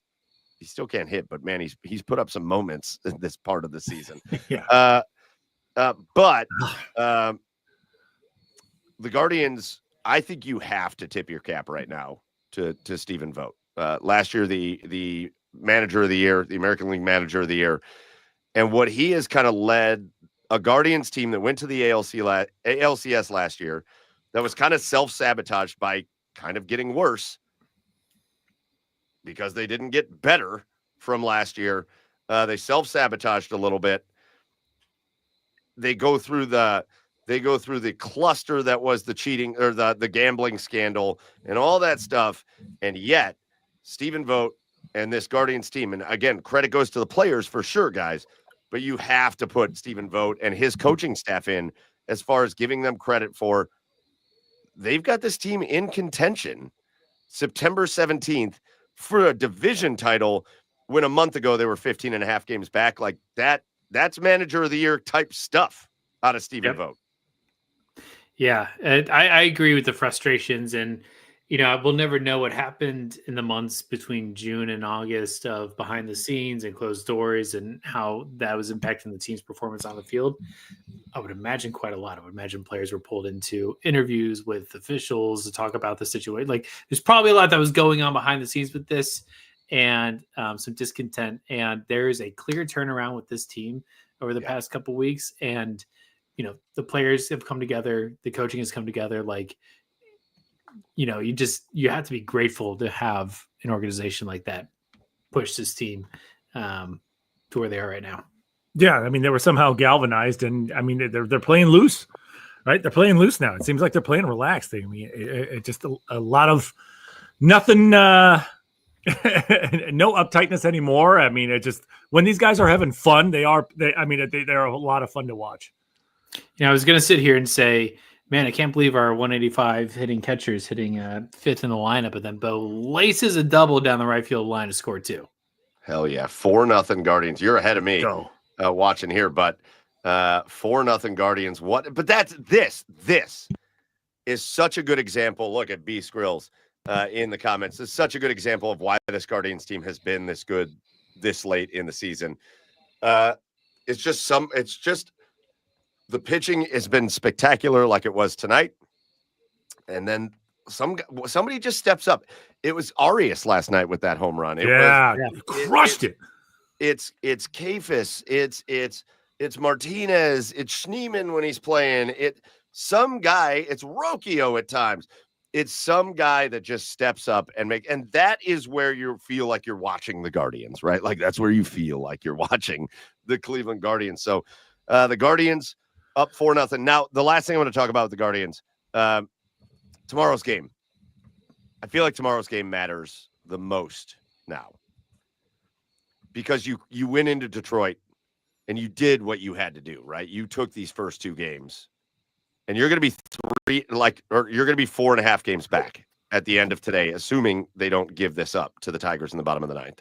he still can't hit, but man, he's put up some moments in this part of the season. But the Guardians, I think you have to tip your cap right now to Stephen Vogt. Last year, the manager of the year, the American League manager of the year, and what he has kind of led a Guardians team that went to the ALCS last year that was kind of self-sabotaged by kind of getting worse because they didn't get better from last year. They self-sabotaged a little bit. They go through the cluster that was the cheating or the gambling scandal and all that stuff. And yet Stephen Vogt and this Guardians team, and again, credit goes to the players for sure, guys, but you have to put Stephen Vogt and his coaching staff in as far as giving them credit for they've got this team in contention September 17th for a division title when a month ago they were 15 and a half games back. Like that's manager of the year type stuff out of Stephen Vogt. Yeah, I agree with the frustrations, and we'll never know what happened in the months between June and August of behind the scenes and closed doors and how that was impacting the team's performance on the field. I would imagine quite a lot. I would imagine players were pulled into interviews with officials to talk about the situation. Like there's probably a lot that was going on behind the scenes with this and some discontent. And there is a clear turnaround with this team over the past couple of weeks. And, the players have come together. The coaching has come together. Like, you have to be grateful to have an organization like that push this team to where they are right now. Yeah, I mean, they were somehow galvanized, and I mean, they're playing loose, right? They're playing loose now. It seems like they're playing relaxed. I mean, it just a lot of nothing, no uptightness anymore. I mean, it just when these guys are having fun, they're a lot of fun to watch. I was going to sit here and say, man, I can't believe our 185 hitting catchers hitting fifth in the lineup, but then Bo laces a double down the right field line to score 2. Hell yeah, 4-0 Guardians. You're ahead of me. Go. Watching here, but 4-0 Guardians. What? But that's this is such a good example. Look at B Skrills in the comments. It's such a good example of why this Guardians team has been this good this late in the season. It's just the pitching has been spectacular, like it was tonight, and then somebody just steps up. It was Arias last night with that home run. Crushed it. It's Kafis, it's Martinez, it's Schneemann when he's playing. Some guy, it's Rocchio at times. It's some guy that just steps up and that is where you feel like you're watching the Guardians, right? Like that's where you feel like you're watching the Cleveland Guardians. So the Guardians up 4-0. Now, the last thing I want to talk about with the Guardians, tomorrow's game. I feel like tomorrow's game matters the most now. Because you went into Detroit and you did what you had to do, right? You took these first 2 games and you're going to be you're going to be 4.5 games back at the end of today, assuming they don't give this up to the Tigers in the bottom of the 9th.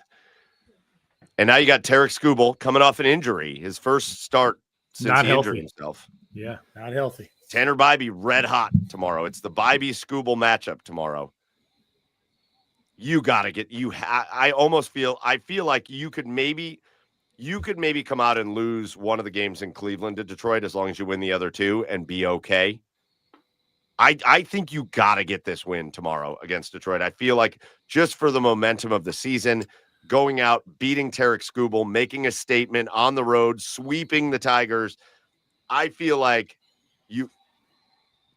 And now you got Tarek Skubal coming off an injury, his first start since he injured himself. Yeah, not healthy. Tanner Bybee red hot tomorrow. It's the Bybee Skubal matchup tomorrow. You got to get I feel like you could maybe come out and lose one of the games in Cleveland to Detroit as long as you win the other 2 and be okay. I think you got to get this win tomorrow against Detroit. I feel like just for the momentum of the season, going out, beating Tarek Skubal, making a statement on the road, sweeping the Tigers. I feel like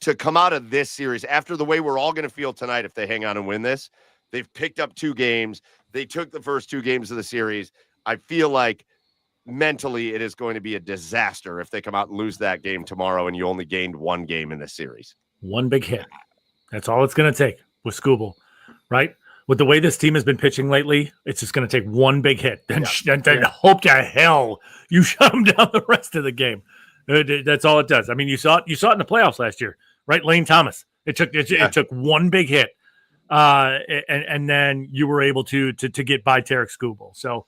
to come out of this series after the way we're all going to feel tonight if they hang on and win this. They've picked up 2 games. They took the first 2 games of the series. I feel like mentally it is going to be a disaster if they come out and lose that game tomorrow and you only gained 1 game in this series. 1 big hit. That's all it's going to take with Skubal, right? With the way this team has been pitching lately, it's just going to take 1 big hit. Then hope to hell you shut them down the rest of the game. That's all it does. I mean, you saw it in the playoffs last year, right? Lane Thomas. It took 1 big hit. And then you were able to get by Tarek Skubal. So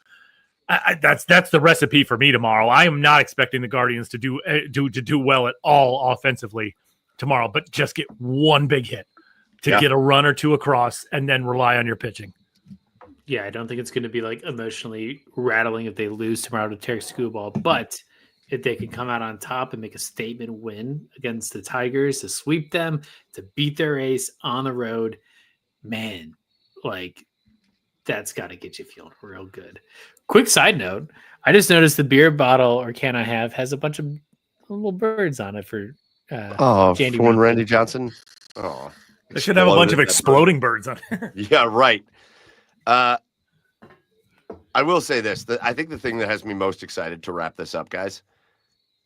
that's the recipe for me tomorrow. I am not expecting the Guardians to do well at all offensively tomorrow, but just get 1 big hit to get a run or 2 across, and then rely on your pitching. Yeah, I don't think it's going to be like emotionally rattling if they lose tomorrow to Tarek Skubal, but if they can come out on top and make a statement win against the Tigers to sweep them, to beat their ace on the road, man, like that's got to get you feeling real good. Quick side note, I just noticed the beer bottle or can I have has a bunch of little birds on it for Randy Johnson. Oh, they should have a bunch of exploding birds on it. Yeah, right. I will say this. I think the thing that has me most excited to wrap this up, guys,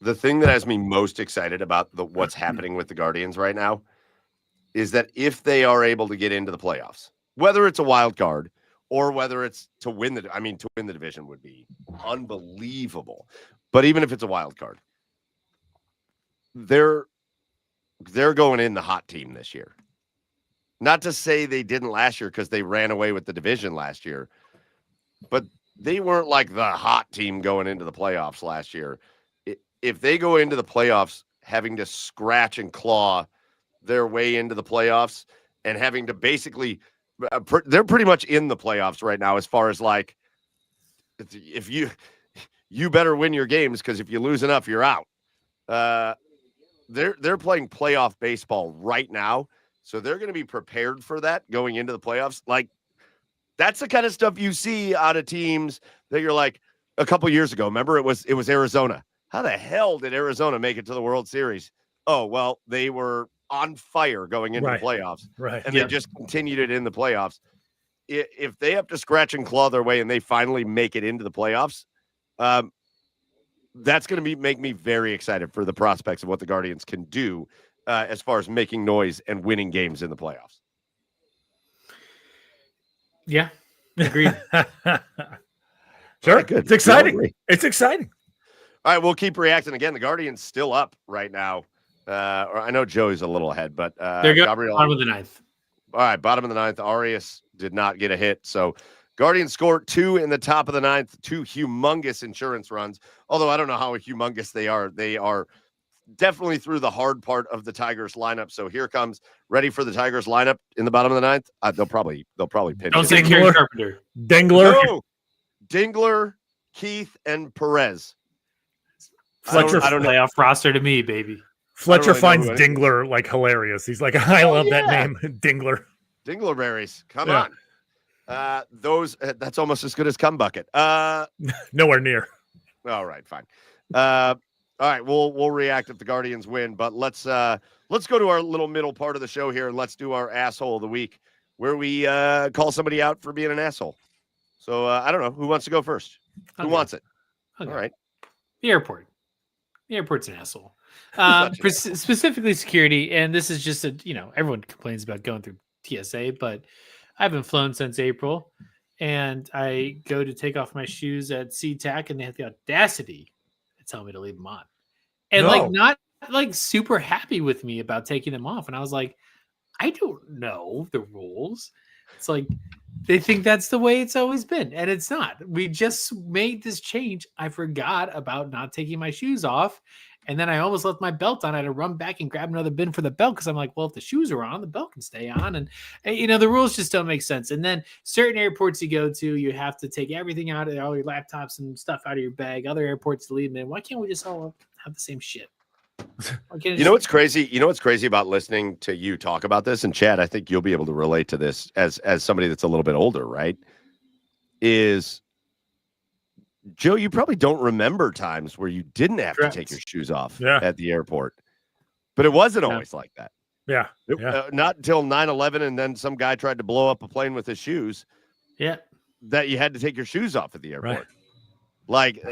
the thing that has me most excited about what's happening with the Guardians right now is that if they are able to get into the playoffs, whether it's a wild card or whether it's to win to win the division would be unbelievable. But even if it's a wild card, they're going in the hot team this year. Not to say they didn't last year because they ran away with the division last year, but they weren't like the hot team going into the playoffs last year. If they go into the playoffs having to scratch and claw their way into the playoffs and having to basically, they're pretty much in the playoffs right now as far as like, if you better win your games because if you lose enough, you're out. They're playing playoff baseball right now. So they're going to be prepared for that going into the playoffs. Like, that's the kind of stuff you see out of teams that you're like, a couple years ago, remember it was Arizona. How the hell did Arizona make it to the World Series? Oh, well, they were on fire going into the playoffs. Right. And they just continued it in the playoffs. If they have to scratch and claw their way and they finally make it into the playoffs, that's going to make me very excited for the prospects of what the Guardians can do as far as making noise and winning games in the playoffs. Yeah, agreed. Sure, right, good. It's exciting. It's exciting. All right, we'll keep reacting. Again, the Guardians still up right now. I know Joey's a little ahead, but they're good. Bottom of the ninth. All right, bottom of the ninth. Arias did not get a hit, so Guardians scored 2 in the top of the ninth. 2 humongous insurance runs. Although I don't know how humongous they are. They are definitely through the hard part of the Tigers lineup. So here comes ready for the Tigers lineup in the bottom of the ninth. They'll probably pinch. Don't say Karen Carpenter. Dingler. No. Dingler, Keith, and Perez. Fletcher, I don't know. Playoff roster to me, baby. Fletcher really finds Dingler like hilarious. He's like, I love that name, Dingler. Dinglerberries. Come on. That's almost as good as Cum Bucket. Nowhere near. All right, fine. All right, we'll react if the Guardians win, but let's go to our little middle part of the show here and let's do our asshole of the week, where we call somebody out for being an asshole. So I don't know who wants to go first. Who wants it? Okay. All right. The airport. The airport's an asshole. Specifically security, and this is just everyone complains about going through TSA, but I haven't flown since April, and I go to take off my shoes at SeaTac, and they have the audacity to tell me to leave them on, and not super happy with me about taking them off. And I was like, I don't know the rules. It's like they think that's the way it's always been, and it's not. We just made this change. I forgot about not taking my shoes off, and then I almost left my belt on. I had to run back and grab another bin for the belt because I'm like, well, if the shoes are on, the belt can stay on. And the rules just don't make sense. And then certain airports you go to, you have to take everything out, all your laptops and stuff out of your bag. Other airports to leave them in. Why can't we just all have the same shit? You know what's crazy? You know what's crazy about listening to you talk about this? And Chad, I think you'll be able to relate to this as somebody that's a little bit older, right? Is Joe, you probably don't remember times where you didn't have to take your shoes off at the airport. But it wasn't always like that. Yeah. Not until 9/11 and then some guy tried to blow up a plane with his shoes. Yeah. That you had to take your shoes off at the airport. Right. Like,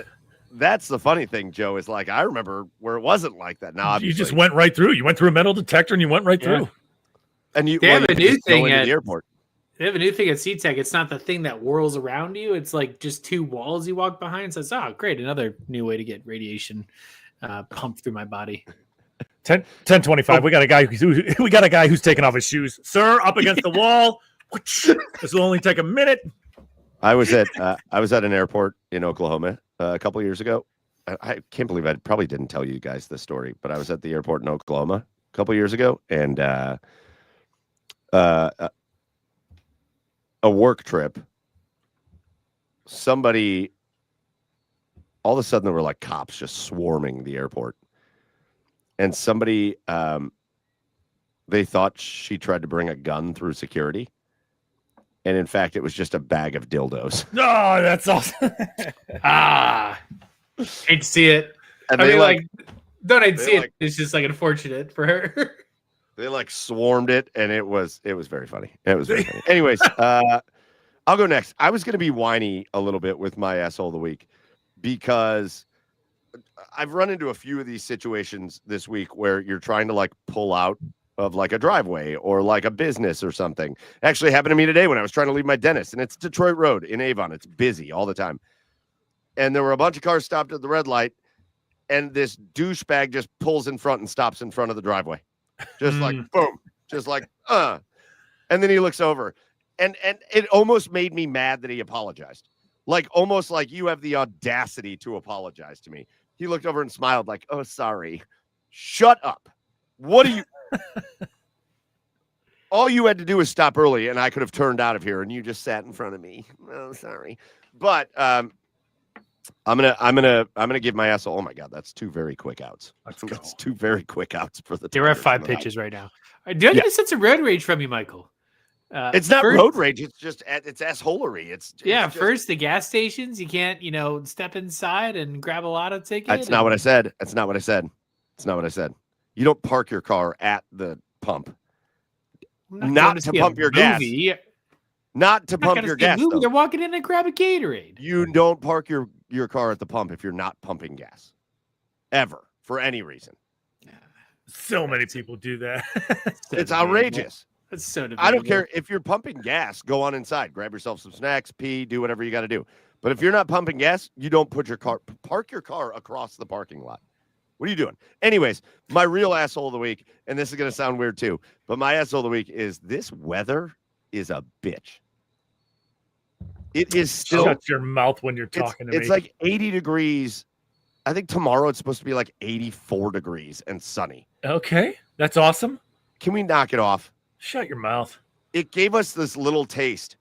that's the funny thing, Joe, is like I remember where it wasn't like that. Now you just went right through. You went through a metal detector and you went right through. And they have a new thing at the airport. They have a new thing at SeaTac. It's not the thing that whirls around you. It's like just 2 walls you walk behind. So it's great, another new way to get radiation pumped through my body. 10:25. We got a guy who's taking off his shoes, sir. Up against the wall. This will only take a minute. I was at an airport in Oklahoma a couple years ago. I can't believe I probably didn't tell you guys this story, but I was at the airport in Oklahoma a couple years ago, and a work trip. Somebody, all of a sudden, there were like cops just swarming the airport, and somebody, they thought she tried to bring a gun through security. And in fact, it was just a bag of dildos. Oh, that's awesome. Hate to see it. And I mean, don't hate to see it. It's just like unfortunate for her. They like swarmed it, and it was very funny. It was very funny. Anyways, I'll go next. I was going to be whiny a little bit with my asshole of the week because I've run into a few of these situations this week where you're trying to like pull out of like a driveway or like a business or something. Actually happened to me today when I was trying to leave my dentist, and it's Detroit Road in Avon. It's busy all the time. And there were a bunch of cars stopped at the red light, and this douchebag just pulls in front and stops in front of the driveway. Just like, boom, just like, And then he looks over, and it almost made me mad that he apologized. Like, almost like you have the audacity to apologize to me. He looked over and smiled like, oh, sorry. Shut up. What are you? All you had to do was stop early, and I could have turned out of here, and you just sat in front of me. Oh, sorry. But I'm gonna give my asshole. Oh my God, that's 2 very quick outs. That's 2 very quick outs for the. There are 5 pitches right now. Do I get a sense of road rage from you, Michael? It's not road rage. It's just it's assholery. It's just, first the gas stations. You can't step inside and grab a lotto ticket. That's not what I said. That's not what I said. It's not what I said. You don't park your car at the pump. Not to pump your gas. Not to pump your gas. They're walking in and grab a Gatorade. You don't park your car at the pump if you're not pumping gas. Ever. For any reason. So many people do that. It's outrageous. That's so debatable. I don't care if you're pumping gas, go on inside, grab yourself some snacks, pee, do whatever you got to do. But if you're not pumping gas, you don't park your car across the parking lot. What are you doing? Anyways, my real asshole of the week, and this is going to sound weird too, but my asshole of the week is this weather is a bitch. It is still. Shut your mouth when you're talking to me. It's like 80 degrees. I think tomorrow it's supposed to be like 84 degrees and sunny. Okay, that's awesome. Can we knock it off? Shut your mouth. It gave us this little taste.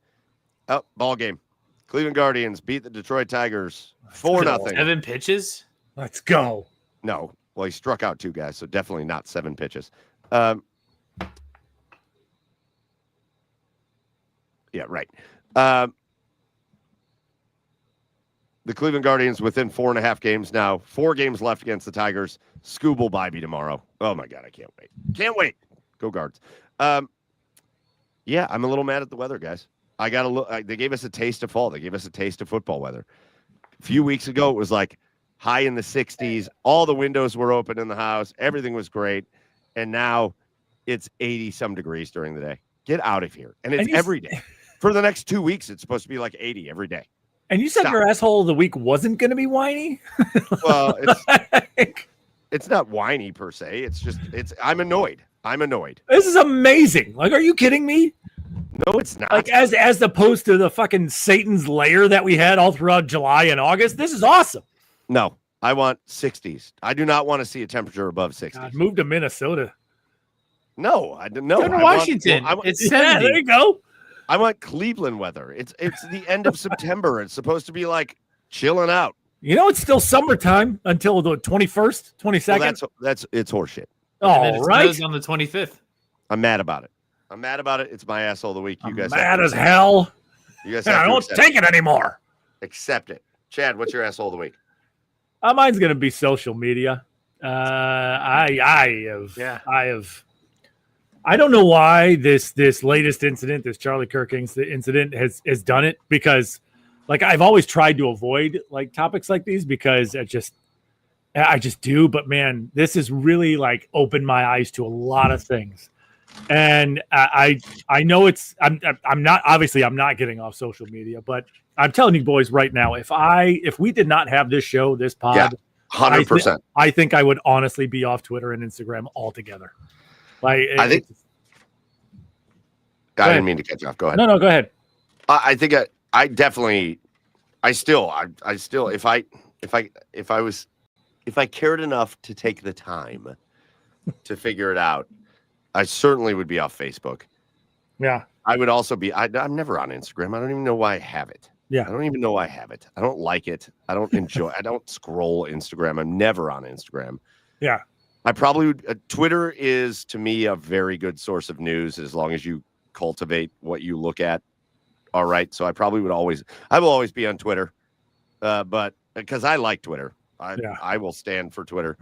Oh, ball game. Cleveland Guardians beat the Detroit Tigers 4-0. 7 pitches? Let's go. No. Well, he struck out 2 guys, so definitely not 7 pitches. Yeah, right. The Cleveland Guardians within 4.5 games now. 4 games left against the Tigers. Scooble Bybee tomorrow. Oh, my God, I can't wait. Can't wait. Go Guards. Yeah, I'm a little mad at the weather, guys. I got to look. They gave us a taste of fall. They gave us a taste of football weather. A few weeks ago, it was like high in the 60s. All the windows were open in the house. Everything was great. And now it's 80-some degrees during the day. Get out of here. And it's every day. For the next 2 weeks, it's supposed to be like 80 every day. And you said your asshole of the week wasn't going to be whiny? Well, it's not whiny per se. It's just, I'm annoyed. I'm annoyed. This is amazing. Like, are you kidding me? No, it's not. Like, as opposed to the fucking Satan's lair that we had all throughout July and August, this is awesome. No, I want 60s. I do not want to see a temperature above 60s. God, move to Minnesota. No, I don't know. Go to Washington. It's 70. Yeah, there you go. I want Cleveland weather. It's the end of September. It's supposed to be like chilling out. You know, it's still summertime until the 21st, 22nd. Well, it's horseshit. All right. On the 25th. I'm mad about it. It's my asshole of the week. You guys mad as hell. You guys I don't take it anymore. Accept it. Chad, what's your asshole of the week? Mine's gonna be social media. I don't know why this latest incident, this Charlie Kirk incident has done it, because like I've always tried to avoid like topics like these because I just do, but man, this has really like opened my eyes to a lot of things. And I know I'm not getting off social media, but I'm telling you boys right now, if we did not have this show, this pod, yeah, 100%, I think I would honestly be off Twitter and Instagram altogether. Like, I didn't mean to cut you off. Go ahead. No, go ahead. I think I still, if I cared enough to take the time to figure it out, I certainly would be off Facebook. Yeah. I would also be, I'm never on Instagram. I don't even know why I have it. Yeah. I don't even know why I have it. I don't like it. I don't enjoy, I don't scroll Instagram. I'm never on Instagram. Yeah. I probably would, Twitter is to me a very good source of news as long as you cultivate what you look at. All right. So I will always be on Twitter. But because I like Twitter, I will stand for Twitter.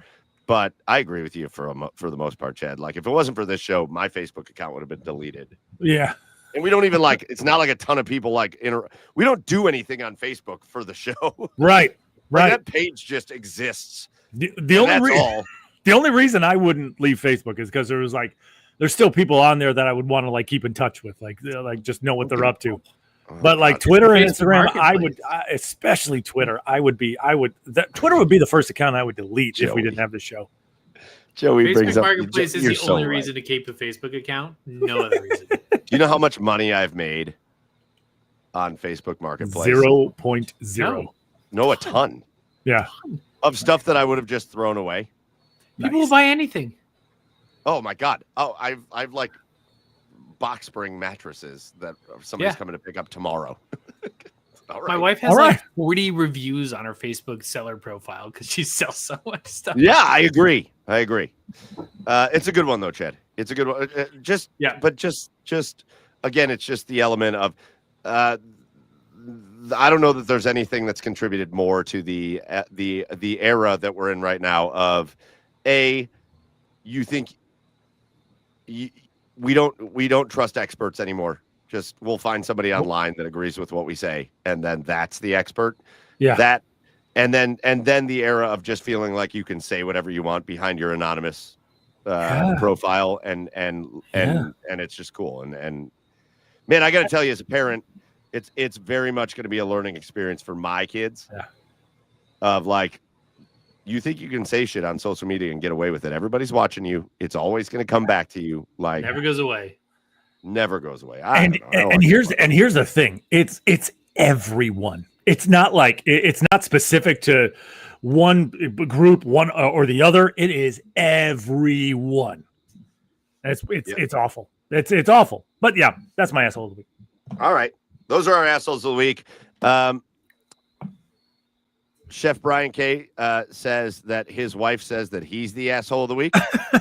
But I agree with you for the most part, Chad. Like if it wasn't for this show, my Facebook account would have been deleted. Yeah. And we don't even it's not like a ton of people we don't do anything on Facebook for the show. Right. Right. That page just exists. The only reason I wouldn't leave Facebook is because there was like there's still people on there that I would want to like keep in touch with, like just know what they're up to. But like Twitter and Instagram, I would, especially Twitter, Twitter would be the first account I would delete if we didn't have the show. Joey brings Facebook up Marketplace is the only reason to keep the Facebook account. No other reason. Do you know how much money I've made on Facebook Marketplace? 0.0. No, a ton. Yeah. Of stuff that I would have just thrown away. People will buy anything. Oh my God. Oh, I've like box spring mattresses that somebody's coming to pick up tomorrow. All right. My wife has like 40 reviews on her Facebook seller profile because she sells so much stuff. Yeah, I agree. It's a good one though, Chad. It's a good one. But just again, it's just the element of I don't know that there's anything that's contributed more to the era that we're in right now of you think we don't trust experts anymore. Just we'll find somebody online that agrees with what we say, and then that's the expert. Yeah. And then the era of just feeling like you can say whatever you want behind your anonymous profile, and it's just cool. And man, I got to tell you, as a parent, it's very much going to be a learning experience for my kids. Yeah. Of like, you think you can say shit on social media and get away with it? Everybody's watching you. It's always going to come back to you. Like never goes away. Never goes away. And here's the thing. It's everyone. It's not like it's not specific to one group, one or the other. It is everyone. It's awful. It's awful. But yeah, that's my asshole of the week. All right, those are our assholes of the week. Chef Brian K says that his wife says that he's the asshole of the week.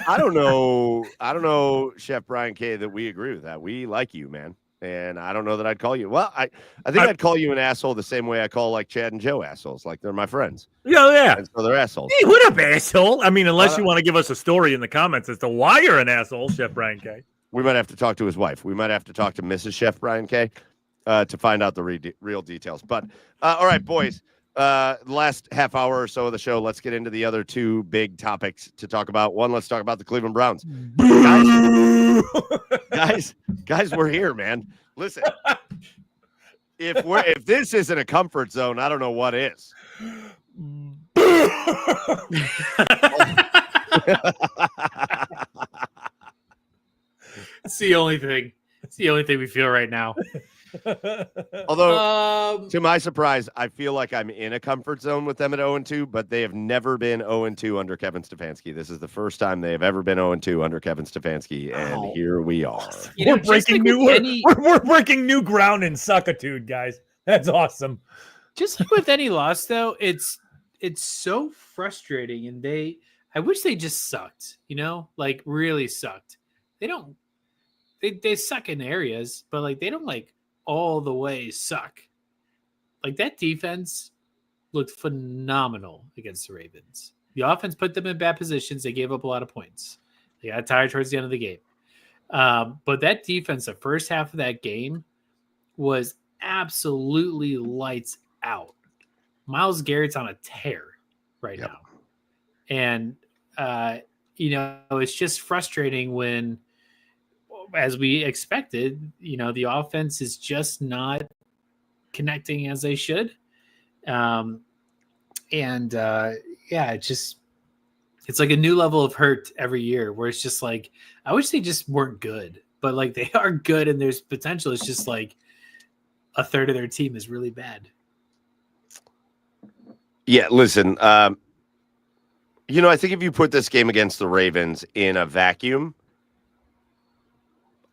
I don't know, Chef Brian K, that we agree with that. We like you, man. And I don't know that I'd call you. Well, I think I'd call you an asshole the same way I call like Chad and Joe assholes. Like they're my friends. Yeah. And so they're assholes. Hey, what up, asshole? I mean, unless you want to give us a story in the comments as to why you're an asshole, Chef Brian K. We might have to talk to his wife. We might have to talk to Mrs. Chef Brian K to find out the real details. But all right, boys. Last half hour or so of the show, let's get into the other two big topics to talk about. One, let's talk about the Cleveland Browns. guys, we're here, man. Listen, if this isn't a comfort zone, I don't know what is. It's the only thing. It's the only thing we feel right now. Although, to my surprise, I feel like I'm in a comfort zone with them at 0-2, but they have never been 0-2 under Kevin Stefanski. This is the first time they have ever been 0-2 under Kevin Stefanski, and here we are. We're breaking new ground in suckitude, guys. That's awesome. Just like with any loss, though, it's so frustrating, and I wish they just sucked. Like really sucked. They don't. They suck in areas, but like they don't like all the way suck. Like that defense looked phenomenal against the Ravens. The offense put them in bad positions. They gave up a lot of points. They got tired towards the end of the game. But that defense, the first half of that game was absolutely lights out. Myles Garrett's on a tear right now. And, it's just frustrating when, as we expected, the offense is just not connecting as they should. It's like a new level of hurt every year where it's just like, I wish they just weren't good, but like they are good and there's potential. It's just like a third of their team is really bad. Yeah. Listen, I think if you put this game against the Ravens in a vacuum,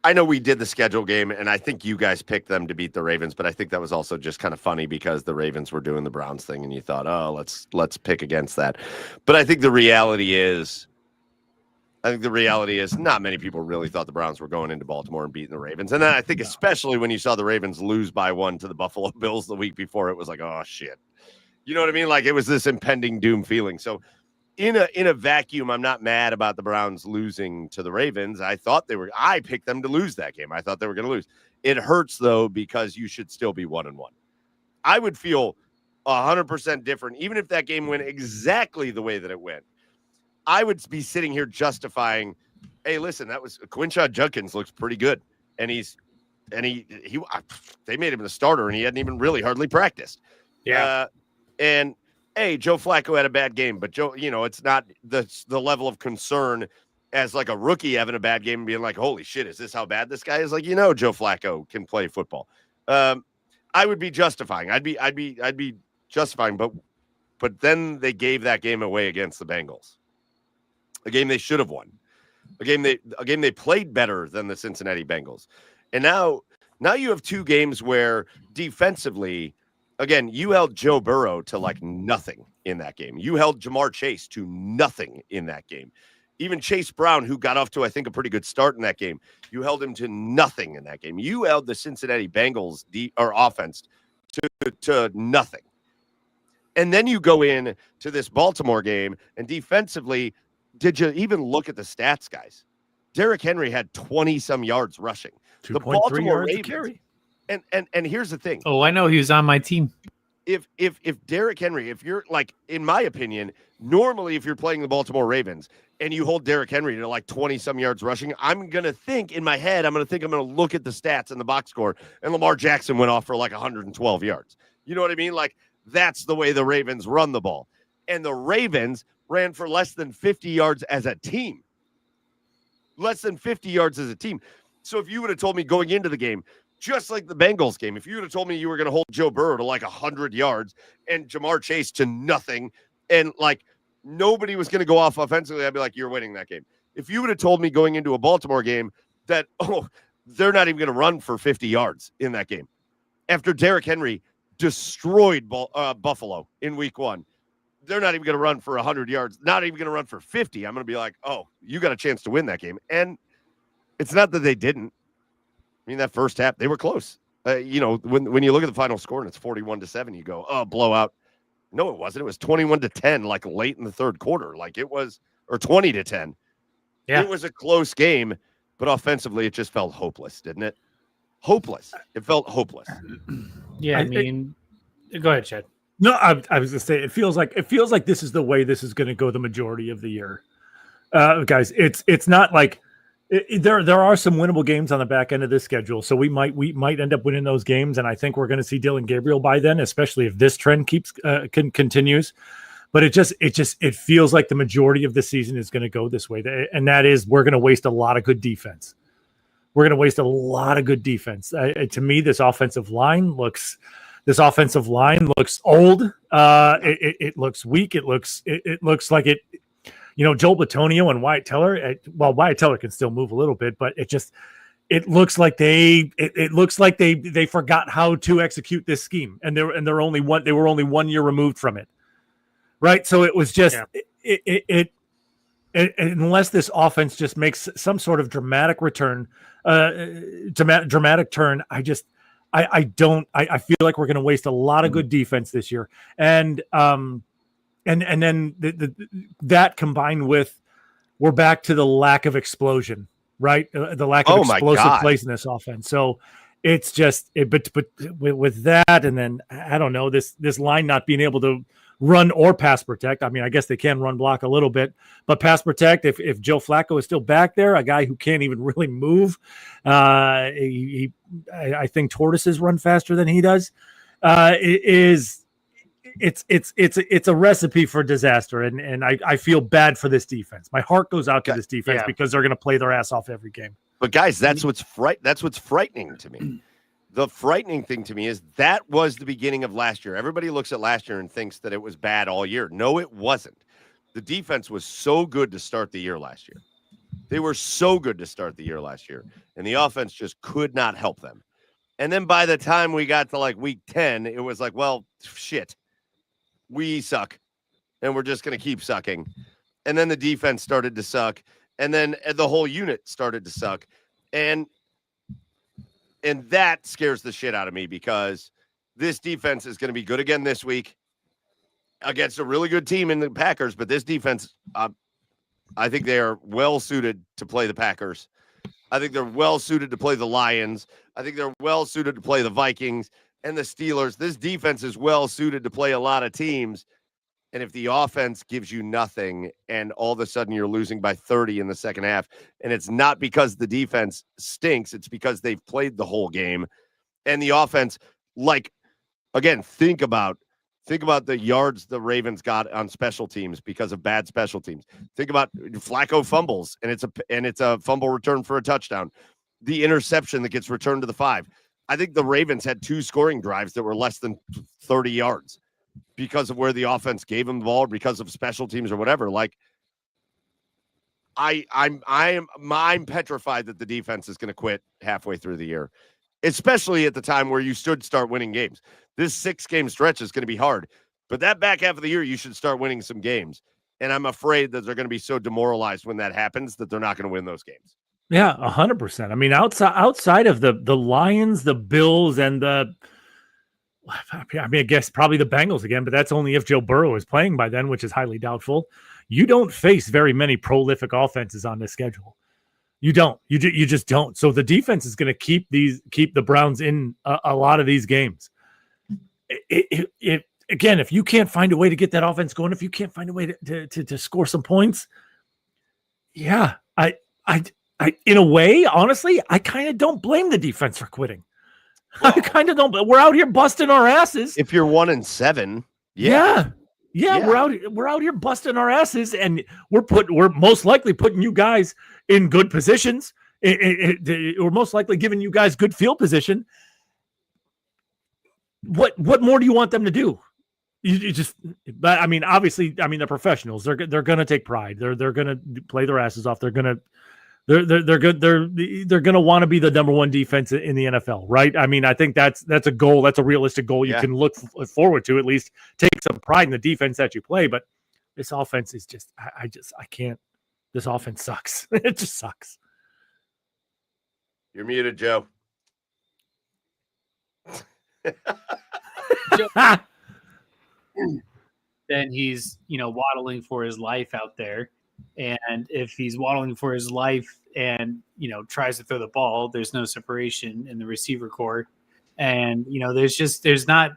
I know we did the schedule game, and I think you guys picked them to beat the Ravens, but I think that was also just kind of funny because the Ravens were doing the Browns thing, and you thought, oh, let's pick against that. But I think the reality is not many people really thought the Browns were going into Baltimore and beating the Ravens. And then I think especially when you saw the Ravens lose by 1 to the Buffalo Bills the week before, it was like, oh, shit. You know what I mean? Like it was this impending doom feeling. So in a vacuum, I'm not mad about the Browns losing to the Ravens. I picked them to lose that game. I thought they were going to lose. It hurts though, because you should still be 1-1. I would feel 100% different. Even if that game went exactly the way that it went, I would be sitting here justifying Hey, listen, that was Quinshaw Judkins looks pretty good, and they made him the starter, and he hadn't even really hardly practiced. Yeah. And hey, Joe Flacco had a bad game, but Joe, it's not the level of concern as like a rookie having a bad game and being like, holy shit, is this how bad this guy is? Like, Joe Flacco can play football. I would be justifying. I'd be justifying, but then they gave that game away against the Bengals, a game they should have won, a game they played better than the Cincinnati Bengals, and now you have two games where defensively, again, you held Joe Burrow to like nothing in that game. You held Jamar Chase to nothing in that game. Even Chase Brown, who got off to, I think, a pretty good start in that game, you held him to nothing in that game. You held the Cincinnati Bengals offense to nothing. And then you go in to this Baltimore game, and defensively, did you even look at the stats, guys? Derrick Henry had 20-some yards rushing. The Baltimore Ravens carry. And here's the thing. Oh, I know he was on my team. If Derrick Henry, if you're like, in my opinion, normally if you're playing the Baltimore Ravens and you hold Derrick Henry to like 20-some yards rushing, I'm going to think in my head, I'm going to look at the stats and the box score, and Lamar Jackson went off for like 112 yards. You know what I mean? Like, that's the way the Ravens run the ball. And the Ravens ran for less than 50 yards as a team. Less than 50 yards as a team. So if you would have told me going into the game, just like the Bengals game, if you would have told me you were going to hold Joe Burrow to like 100 yards and Jamar Chase to nothing, and like nobody was going to go off offensively, I'd be like, you're winning that game. If you would have told me going into a Baltimore game that, they're not even going to run for 50 yards in that game, after Derrick Henry destroyed Buffalo in week 1, they're not even going to run for 100 yards, not even going to run for 50. I'm going to be like, oh, you got a chance to win that game. And it's not that they didn't. I mean, that first half, they were close. When you look at the final score and it's 41-7, you go, oh, blowout. No, it wasn't. It was 21-10, like late in the third quarter. Like it was, or 20-10. Yeah. It was a close game, but offensively, it just felt hopeless, didn't it? Hopeless. It felt hopeless. Yeah, I mean, go ahead, Chad. No, I was going to say, it feels like this is the way this is going to go the majority of the year. Guys, it's not like, there are some winnable games on the back end of this schedule, so we might end up winning those games, and I think we're going to see Dylan Gabriel by then, especially if this trend continues. But it feels like the majority of the season is going to go this way, and that is we're going to waste a lot of good defense. We're going to waste a lot of good defense. To me, this offensive line looks old. It looks weak. It looks like it. Joel Bitonio and Wyatt Teller. Well, Wyatt Teller can still move a little bit, but it looks like they forgot how to execute this scheme, and they were only 1 year removed from it, right? So it was just unless this offense just makes some sort of dramatic turn. I feel like we're going to waste a lot of good defense this year, and then that combined with we're back to the lack of explosion, right? The lack of explosive plays in this offense. So it's just, but with that, and then I don't know, this line not being able to run or pass protect. I mean, I guess they can run block a little bit, but pass protect. If Joe Flacco is still back there, a guy who can't even really move, I think tortoises run faster than he does. It's a recipe for disaster, and I feel bad for this defense. My heart goes out to this defense because they're going to play their ass off every game. But guys, that's what's frightening to me. The frightening thing to me is that was the beginning of last year. Everybody looks at last year and thinks that it was bad all year. No, it wasn't. The defense was so good to start the year last year. They were so good to start the year last year, and the offense just could not help them. And then by the time we got to like week 10, it was like, well, shit. We suck, and we're just going to keep sucking. And then the defense started to suck, and then the whole unit started to suck. And that scares the shit out of me because this defense is going to be good again this week against a really good team in the Packers. But this defense, I think they are well suited to play the Packers. I think they're well suited to play the Lions. I think they're well suited to play the Vikings and the Steelers. This defense is well suited to play a lot of teams. And if the offense gives you nothing and all of a sudden you're losing by 30 in the second half, and it's not because the defense stinks, it's because they've played the whole game. And the offense, like, again, think about the yards the Ravens got on special teams because of bad special teams. Think about Flacco fumbles, and it's a fumble return for a touchdown. The interception that gets returned to the 5. I think the Ravens had 2 scoring drives that were less than 30 yards because of where the offense gave them the ball, because of special teams or whatever. Like, I'm petrified that the defense is going to quit halfway through the year, especially at the time where you should start winning games. This 6-game stretch is going to be hard, but that back half of the year, you should start winning some games. And I'm afraid that they're going to be so demoralized when that happens that they're not going to win those games. Yeah, 100%. I mean, outside of the Lions, the Bills, and I guess probably the Bengals again, but that's only if Joe Burrow is playing by then, which is highly doubtful. You don't face very many prolific offenses on this schedule. You don't. You just don't. So the defense is going to keep the Browns in a lot of these games. Again, if you can't find a way to get that offense going, if you can't find a way to score some points, yeah, I in a way, honestly, I kind of don't blame the defense for quitting. Well, I kind of don't. We're out here busting our asses. If you're 1-7, yeah. We're out here busting our asses, and we're most likely putting you guys in good positions. We're most likely giving you guys good field position. What more do you want them to do? You just, I mean, obviously, I mean, they're professionals. They're gonna take pride. They're gonna play their asses off. They're gonna want to be the number 1 defense in the NFL, right? I mean, I think that's a goal. That's a realistic goal you can look forward to. At least take some pride in the defense that you play. But this offense is just, I can't. This offense sucks. It just sucks. You're muted, Joe. Then he's, waddling for his life out there. And if he's waddling for his life and, tries to throw the ball, there's no separation in the receiver core. And, the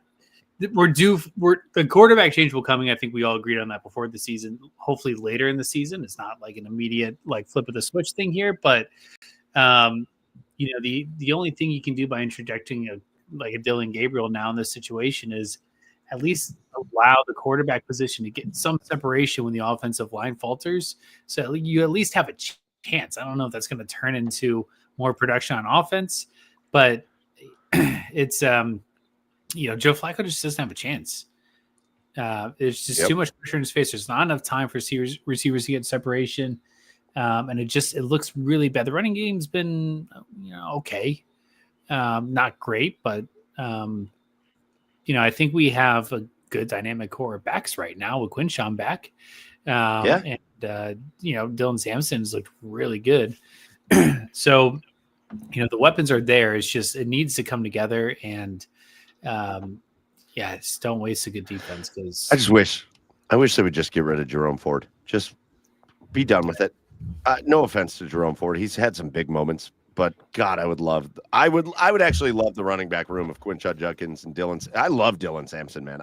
quarterback change will coming. I think we all agreed on that before the season, hopefully later in the season. It's not like an immediate, flip of the switch thing here, but, the only thing you can do by interjecting a Dylan Gabriel now in this situation is at least allow the quarterback position to get some separation when the offensive line falters. So you at least have a chance. I don't know if that's going to turn into more production on offense, but it's, Joe Flacco just doesn't have a chance. There's just too much pressure in his face. There's not enough time for receivers to get separation. And it looks really bad. The running game's been, okay. Not great, but, I think we have a good dynamic core of backs right now with Quinshawn back. And, Dylan Sampson's looked really good. So, the weapons are there. It's just, it needs to come together and, just don't waste a good defense. Because I wish they would just get rid of Jerome Ford. Just be done with it. No offense to Jerome Ford. He's had some big moments. But God, I would actually love the running back room of Quinshon Judkins and Dylan. I love Dylan Sampson, man.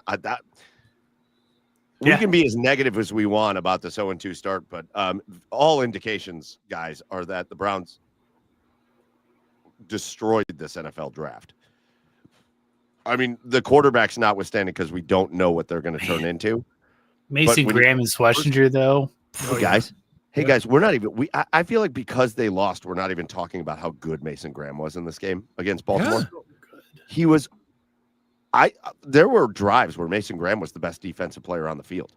We can be as negative as we want about this 0-2 start, but all indications, guys, are that the Browns destroyed this NFL draft. I mean, the quarterbacks notwithstanding, because we don't know what they're going to turn into. Mason Graham and Schlesinger, though. Hey guys, we're not even. I feel like because they lost, we're not even talking about how good Mason Graham was in this game against Baltimore. Yeah. He was. There were drives where Mason Graham was the best defensive player on the field.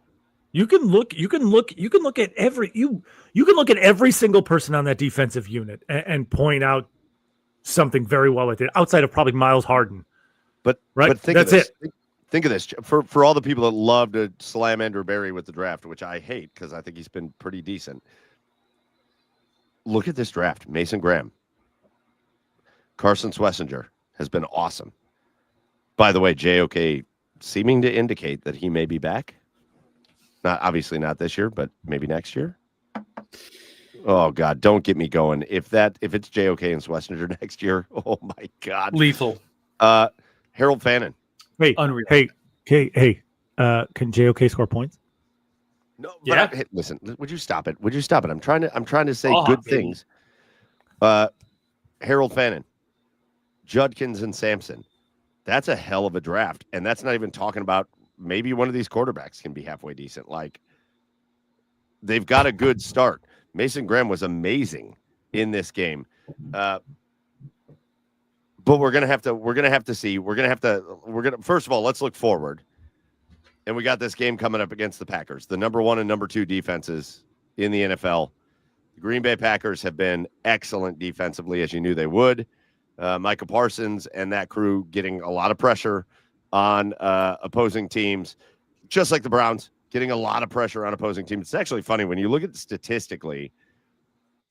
You can look at every single person on that defensive unit and point out something very well at it, outside of probably Miles Harden. But think of this. Think of this. For all the people that love to slam Andrew Berry with the draft, which I hate because I think he's been pretty decent. Look at this draft. Mason Graham. Carson Schlesinger has been awesome. By the way, JOK seeming to indicate that he may be back. Obviously not this year, but maybe next year. Oh God, don't get me going. If it's JOK and Schlesinger next year, oh my God. Lethal. Harold Fannin. Wait, unreal. Hey, can JOK score points? No, but hey, listen, would you stop it? Would you stop it? I'm trying to say good things. Harold Fannin, Judkins, and Sampson. That's a hell of a draft. And that's not even talking about maybe one of these quarterbacks can be halfway decent. Like, they've got a good start. Mason Graham was amazing in this game. But we're going to have to see. First of all, let's look forward. And we got this game coming up against the Packers, the number 1 and number 2 defenses in the NFL. The Green Bay Packers have been excellent defensively, as you knew they would. Micah Parsons and that crew getting a lot of pressure on opposing teams, just like the Browns, getting a lot of pressure on opposing teams. It's actually funny when you look at it statistically,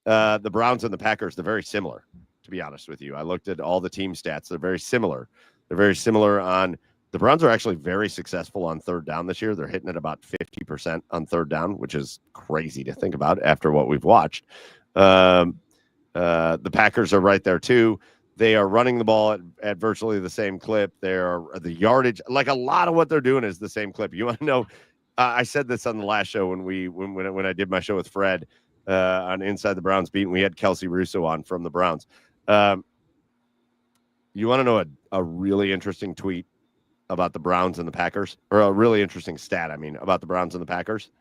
the Browns and the Packers, they're very similar, to be honest with you. I looked at all the team stats. They're very similar. They're very similar on the Browns are actually very successful on third down this year. They're hitting at about 50% on third down, which is crazy to think about after what we've watched. The Packers are right there too. They are running the ball at virtually the same clip. The yardage, like a lot of what they're doing is the same clip. You want to know? I said this on the last show when I did my show with Fred on Inside the Browns Beat, and we had Kelsey Russo on from the Browns. You want to know a really interesting tweet about the Browns and the Packers, or a really interesting stat, about the Browns and the Packers?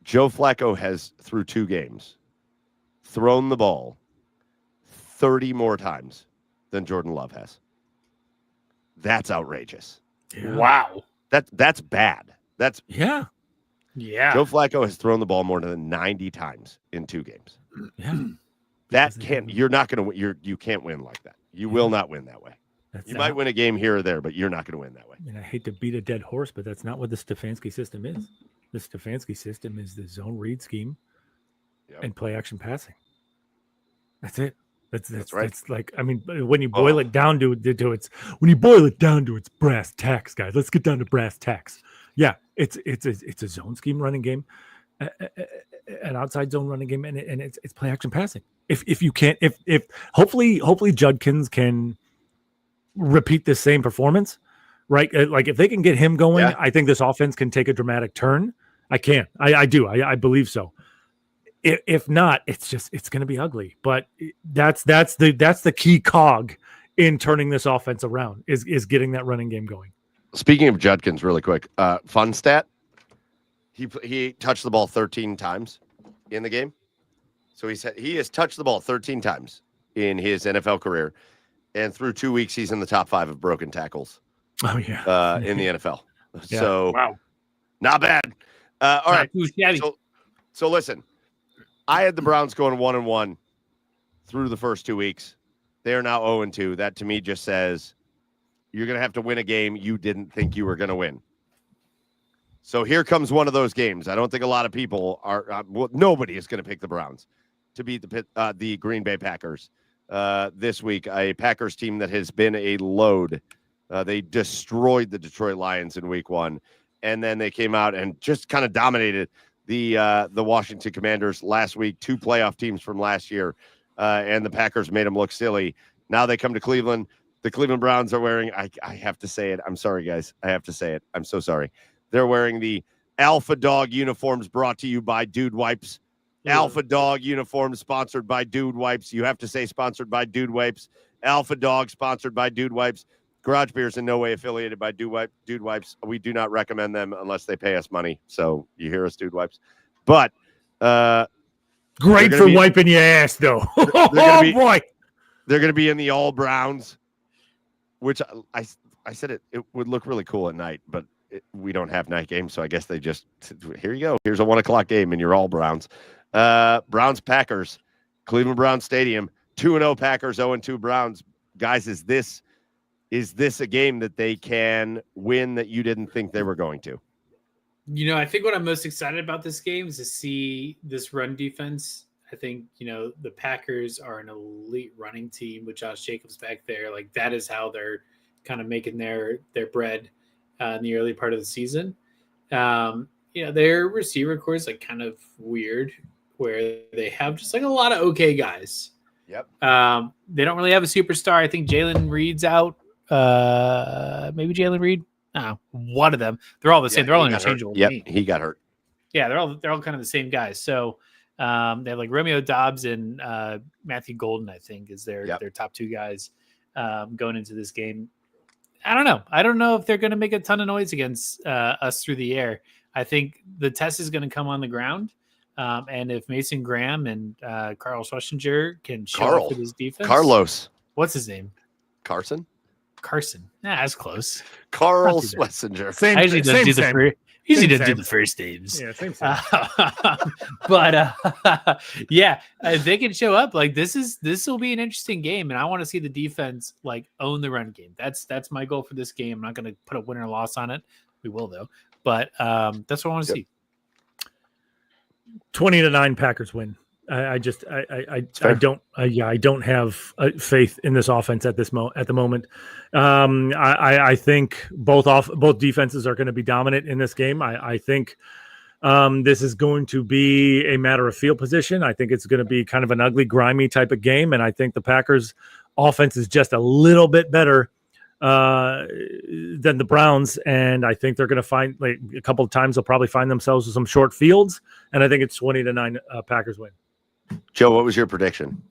Joe Flacco has, through 2 games, thrown the ball 30 more times than Jordan Love has. That's outrageous. Yeah. Wow. That's bad. Yeah. Joe Flacco has thrown the ball more than 90 times in 2 games. Yeah. You can't win like that. You will not win that way. You might win a game here or there, but you're not going to win that way. I hate to beat a dead horse, but that's not what the Stefanski system is. The Stefanski system is the zone read scheme and play action passing. That's it. That's right. It's like, when you boil it down to its brass tacks, guys. Let's get down to brass tacks. Yeah, it's a zone scheme running game, an outside zone running game, and it's play action passing. If hopefully Judkins can repeat the same performance, right? Like if they can get him going, I think this offense can take a dramatic turn. I do. I believe so. If not, it's going to be ugly. But that's the key cog in turning this offense around is getting that running game going. Speaking of Judkins, really quick, fun stat: he touched the ball 13 times in the game. So he has touched the ball 13 times in his NFL career. And through 2 weeks, he's in the top 5 of broken tackles. Oh, yeah. In the NFL. Yeah. So, wow. Not bad. All right. So listen, I had the Browns going 1-1 through the first 2 weeks. They are now 0-2. That to me just says you're going to have to win a game you didn't think you were going to win. So here comes one of those games. I don't think a lot of people are. Nobody is going to pick the Browns to beat the Green Bay Packers. This week, a Packers team that has been a load. They destroyed the Detroit Lions in week 1, and then they came out and just kind of dominated the Washington Commanders last week, 2 playoff teams from last year, and the Packers made them look silly. Now they come to Cleveland. The Cleveland Browns are wearing, I have to say it. I'm sorry, guys. I have to say it. I'm so sorry. They're wearing the Alpha Dog uniforms brought to you by Dude Wipes. Alpha Dog uniforms sponsored by Dude Wipes. You have to say sponsored by Dude Wipes. Alpha Dog sponsored by Dude Wipes. Garage Beer is in no way affiliated by Dude Wipes. We do not recommend them unless they pay us money. So you hear us, Dude Wipes. But great for wiping your ass, though. Boy. They're going to be in the all Browns, which I said it would look really cool at night, but we don't have night games. So I guess they just, here you go. Here's a 1:00 game and you're all Browns. Browns Packers, Cleveland Browns Stadium, 2-0 Packers, 0-2 Browns. Guys, is this a game that they can win that you didn't think they were going to? I think what I'm most excited about this game is to see this run defense. I think, the Packers are an elite running team with Josh Jacobs back there. Like, that is how they're kind of making their bread in the early part of the season. Their receiver core is like kind of weird, where they have just like a lot of okay guys. Yep. They don't really have a superstar. I think Jalen Reed's out. Maybe Jalen Reed. one of them. They're all the same. They're all interchangeable. Yep, he got hurt. Yeah, they're all kind of the same guys. So they have like Romeo Dobbs and Matthew Golden, I think, is their top two guys going into this game. I don't know. I don't know if they're going to make a ton of noise against us through the air. I think the test is going to come on the ground. And if Mason Graham and Carl Schlesinger can show up with his defense. Carlos. What's his name? Carson. That's close. Carl Schlesinger. I usually don't do the first names. Yeah, same. But yeah, if they can show up, like this will be an interesting game, and I want to see the defense like own the run game. That's my goal for this game. I'm not going to put a win or loss on it. We will though, but that's what I want to see. 20-9 Packers win. I don't have faith in this offense at the moment. I think both defenses are going to be dominant in this game. I think this is going to be a matter of field position. I think it's going to be kind of an ugly, grimy type of game, and I think the Packers offense is just a little bit better than the Browns, and I think they're going to find like a couple of times they'll probably find themselves with some short fields, and I think it's 20-9 Packers win. Joe, what was your prediction?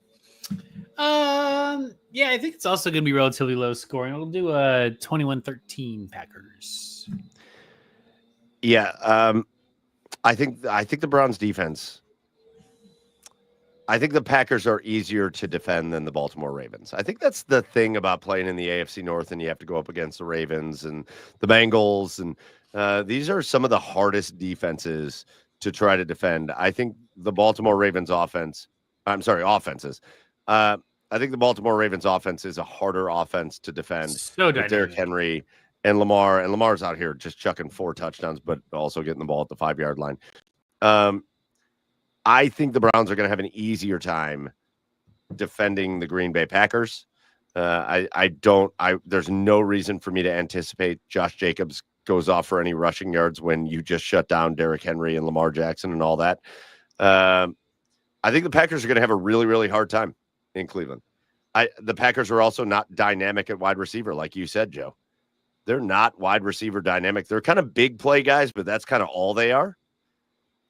Yeah, I think it's also going to be relatively low scoring. I'll do a 21-13 Packers. Yeah, I think the Browns defense. I think the Packers are easier to defend than the Baltimore Ravens. I think that's the thing about playing in the AFC North, and you have to go up against the Ravens and the Bengals, and these are some of the hardest defenses to try to defend. I think the Baltimore Ravens offenses. I think the Baltimore Ravens offense is a harder offense to defend. So dynamic. Derrick Henry and Lamar, and Lamar's out here just chucking 4 touchdowns, but also getting the ball at the 5-yard line. I think the Browns are going to have an easier time defending the Green Bay Packers. There's no reason for me to anticipate Josh Jacobs goes off for any rushing yards when you just shut down Derrick Henry and Lamar Jackson and all that. I think the Packers are going to have a really, really hard time in Cleveland. The Packers are also not dynamic at wide receiver, like you said, Joe. They're not wide receiver dynamic. They're kind of big play guys, but that's kind of all they are.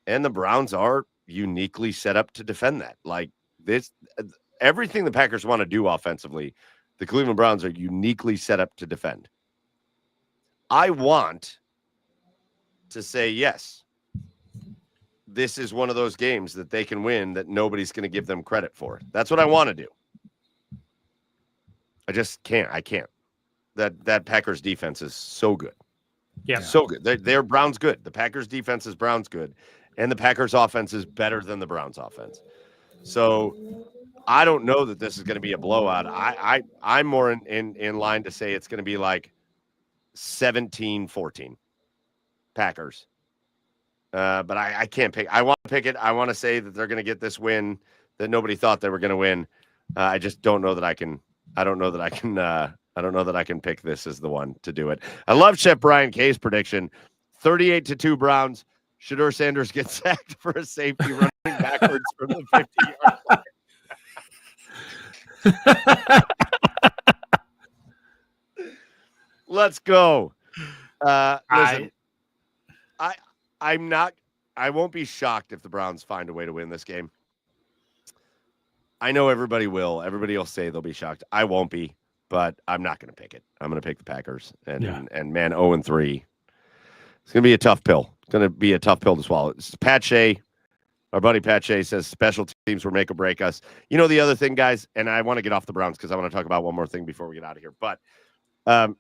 And the Browns are uniquely set up to defend that. Like this, everything the Packers want to do offensively, the Cleveland Browns are uniquely set up to defend. I want to say, yes, this is one of those games that they can win that nobody's going to give them credit for. That's what I want to do. I just can't. I can't. That Packers defense is so good. Yeah. So good. They're Browns good. The Packers defense is Browns good. And the Packers offense is better than the Browns offense. So I don't know that this is going to be a blowout. I'm more in line to say it's going to be like 17-14 Packers. But I can't pick. I want to pick it. I want to say that they're going to get this win that nobody thought they were going to win. I just don't know that I can. I don't know that I can pick this as the one to do it. I love Chef Brian K's prediction. 38-2 Browns. Shedeur Sanders gets sacked for a safety running backwards from the 50-yard line. Let's go. Listen, I won't be shocked if the Browns find a way to win this game. I know everybody will. Everybody will say they'll be shocked. I won't be, but I'm not going to pick it. I'm going to pick the Packers. And man, 0-3. It's going to be a tough pill. It's going to be a tough pill to swallow. Pat Shea, our buddy Pat Shea, says special teams will make or break us. You know the other thing, guys, and I want to get off the Browns because I want to talk about one more thing before we get out of here. But the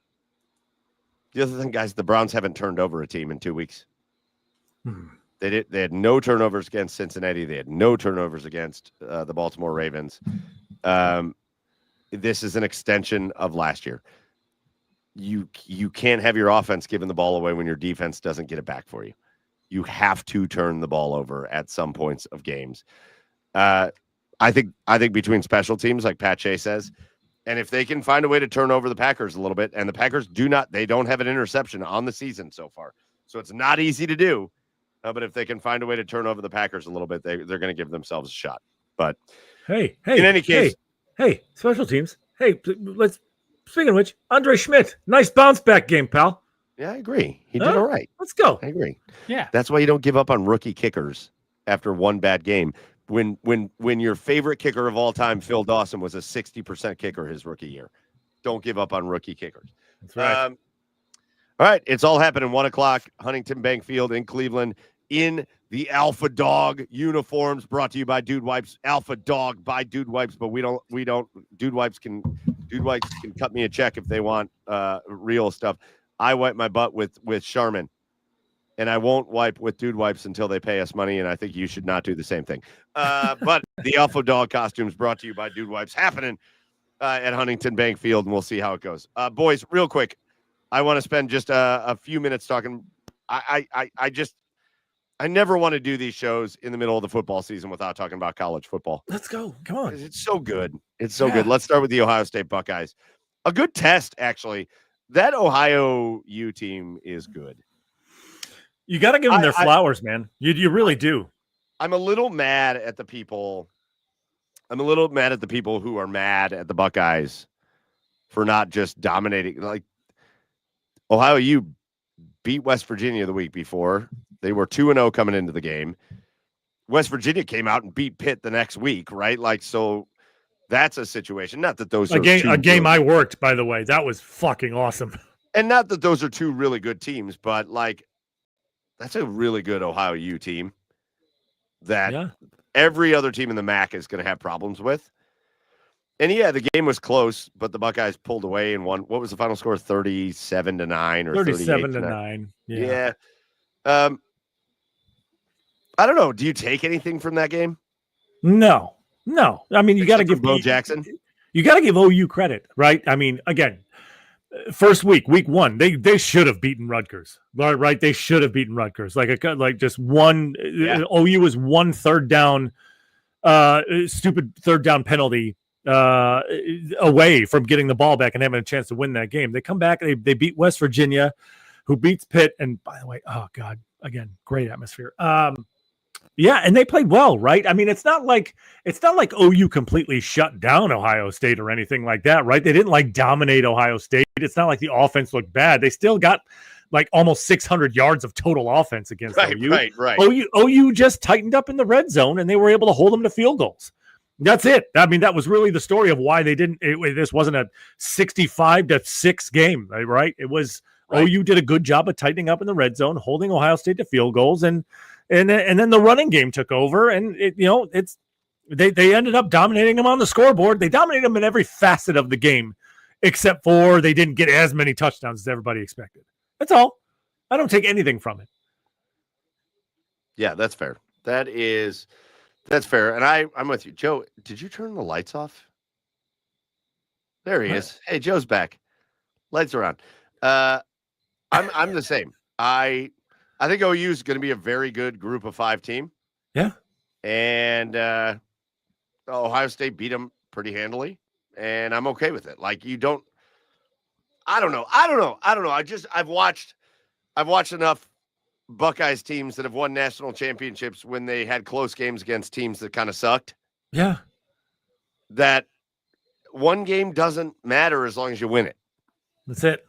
other thing, guys, the Browns haven't turned over a team in 2 weeks. They had no turnovers against Cincinnati. They had no turnovers against the Baltimore Ravens. This is an extension of last year. You can't have your offense giving the ball away when your defense doesn't get it back for you. You have to turn the ball over at some points of games. I think between special teams, like Pat Shea says, and if they can find a way to turn over the Packers a little bit, and the Packers don't have an interception on the season so far, so it's not easy to do. But if they can find a way to turn over the Packers a little bit, they're going to give themselves a shot. But hey, in any case, special teams. Hey, speaking of which, Andre Schmidt, nice bounce back game, pal. Yeah, I agree. He did all right. Let's go. I agree. Yeah. That's why you don't give up on rookie kickers after one bad game. When your favorite kicker of all time, Phil Dawson, was a 60% kicker his rookie year. Don't give up on rookie kickers. That's right. All right. It's all happening 1:00, Huntington Bank Field in Cleveland, in the Alpha Dog uniforms, brought to you by Dude Wipes. Alpha Dog by Dude Wipes, but we don't Dude Wipes can cut me a check if they want real stuff. I wipe my butt with Charmin, and I won't wipe with Dude Wipes until they pay us money, and I think you should not do the same thing. But the Alpha Dog costumes brought to you by Dude Wipes happening at Huntington Bank Field, and we'll see how it goes. Boys, real quick, I want to spend just a few minutes talking. I never want to do these shows in the middle of the football season without talking about college football. Let's go. Come on. It's so good. It's so good. Let's start with the Ohio State Buckeyes. A good test, actually. That Ohio U team is good. You got to give them their flowers, man. You really do. I'm a little mad at the people. I'm a little mad at the people who are mad at the Buckeyes for not just dominating. Like, Ohio U beat West Virginia the week before. They were 2-0 coming into the game. West Virginia came out and beat Pitt the next week, right? Like, so that's a situation. Not that those are a game I worked, by the way. That was fucking awesome. And not that those are two really good teams, but like, that's a really good Ohio U team that every other team in the MAC is going to have problems with. And yeah, the game was close, but the Buckeyes pulled away and won. What was the final score? 37-9 or 37-9. Yeah. I don't know. Do you take anything from that game? No. I mean, you got to give Bo Jackson. You got to give OU credit, right? I mean, again, first week 1, they should have beaten Rutgers, right? They should have beaten Rutgers. Like just one. Yeah. OU was one third down, stupid third down penalty away from getting the ball back and having a chance to win that game. They come back, they beat West Virginia, who beats Pitt, and by the way, oh god, again, great atmosphere. Yeah, and they played well, right? I mean, it's not like OU completely shut down Ohio State or anything like that, right? They didn't like dominate Ohio State. It's not like the offense looked bad. They still got like almost 600 yards of total offense against OU. Right. OU just tightened up in the red zone, and they were able to hold them to field goals. That's it. I mean, that was really the story of why they didn't. This wasn't a 65-6 game, right? It was OU did a good job of tightening up in the red zone, holding Ohio State to field goals, and then the running game took over, and they ended up dominating them on the scoreboard. They dominated them in every facet of the game, except for they didn't get as many touchdowns as everybody expected. That's all. I don't take anything from it. Yeah, that's fair. That's fair. And I'm with you. Joe, did you turn the lights off? There he is. Hey, Joe's back. Lights are on. I'm the same. I think OU is going to be a very good group of 5 team. Yeah. And Ohio State beat them pretty handily, and I'm okay with it. Like, I don't know. I've watched enough Buckeyes teams that have won national championships when they had close games against teams that kind of sucked. Yeah. That one game doesn't matter as long as you win it. That's it.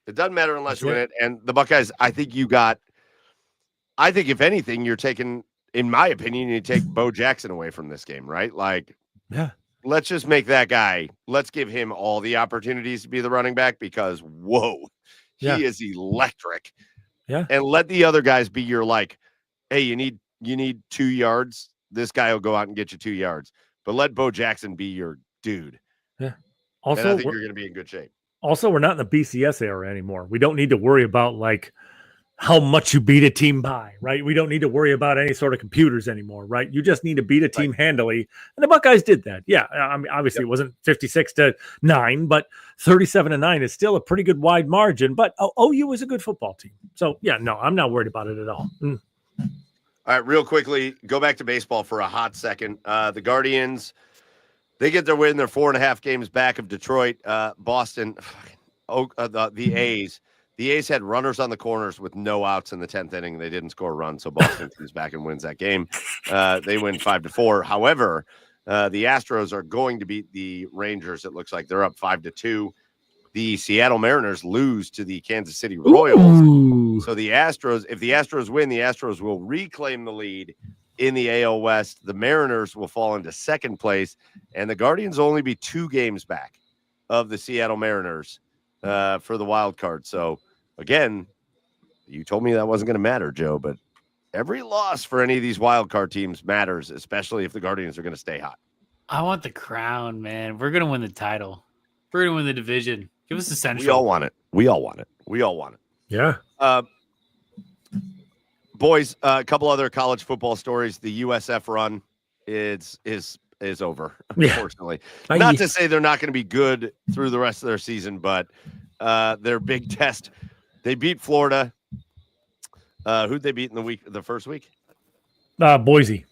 It doesn't matter unless you win it. And the Buckeyes, I think if anything, you're taking, in my opinion, you take Bo Jackson away from this game, right? Like, yeah, let's just make that guy, let's give him all the opportunities to be the running back because, whoa, he is electric. Yeah. And let the other guys be your, like, hey, you need 2 yards. This guy will go out and get you 2 yards. But let Bo Jackson be your dude. Yeah. Also, and I think you're going to be in good shape. Also, we're not in the BCS era anymore. We don't need to worry about like how much you beat a team by, right? We don't need to worry about any sort of computers anymore, right? You just need to beat a team handily. And the Buckeyes did that. Yeah. I mean, obviously it wasn't 56-9, but 37-9 is still a pretty good wide margin, but OU is a good football team. So yeah, no, I'm not worried about it at all. All right, real quickly, go back to baseball for a hot second. The Guardians, they get their win. They're 4.5 games back of Detroit. Boston, the A's. The A's had runners on the corners with no outs in the 10th inning. They didn't score a run, so Boston comes back and wins that game. They win 5-4. However, the Astros are going to beat the Rangers. It looks like they're up 5-2. the Seattle Mariners lose to the Kansas City Royals. Ooh. So the Astros, if the Astros win, the Astros will reclaim the lead in the AL West. The Mariners will fall into second place, and the Guardians will only be 2 games back of the Seattle Mariners for the wild card. So again, you told me that wasn't going to matter, Joe, but every loss for any of these wild card teams matters, especially if the Guardians are going to stay hot. I want the crown, man. We're going to win the title. We're going to win the division. Give us the Central. We all want it. We all want it. We all want it. Yeah. Boys, a couple other college football stories. The USF run is over, unfortunately. Yeah. Not to say they're not going to be good through the rest of their season, but their big test, they beat Florida. Who'd they beat in the first week? Boise.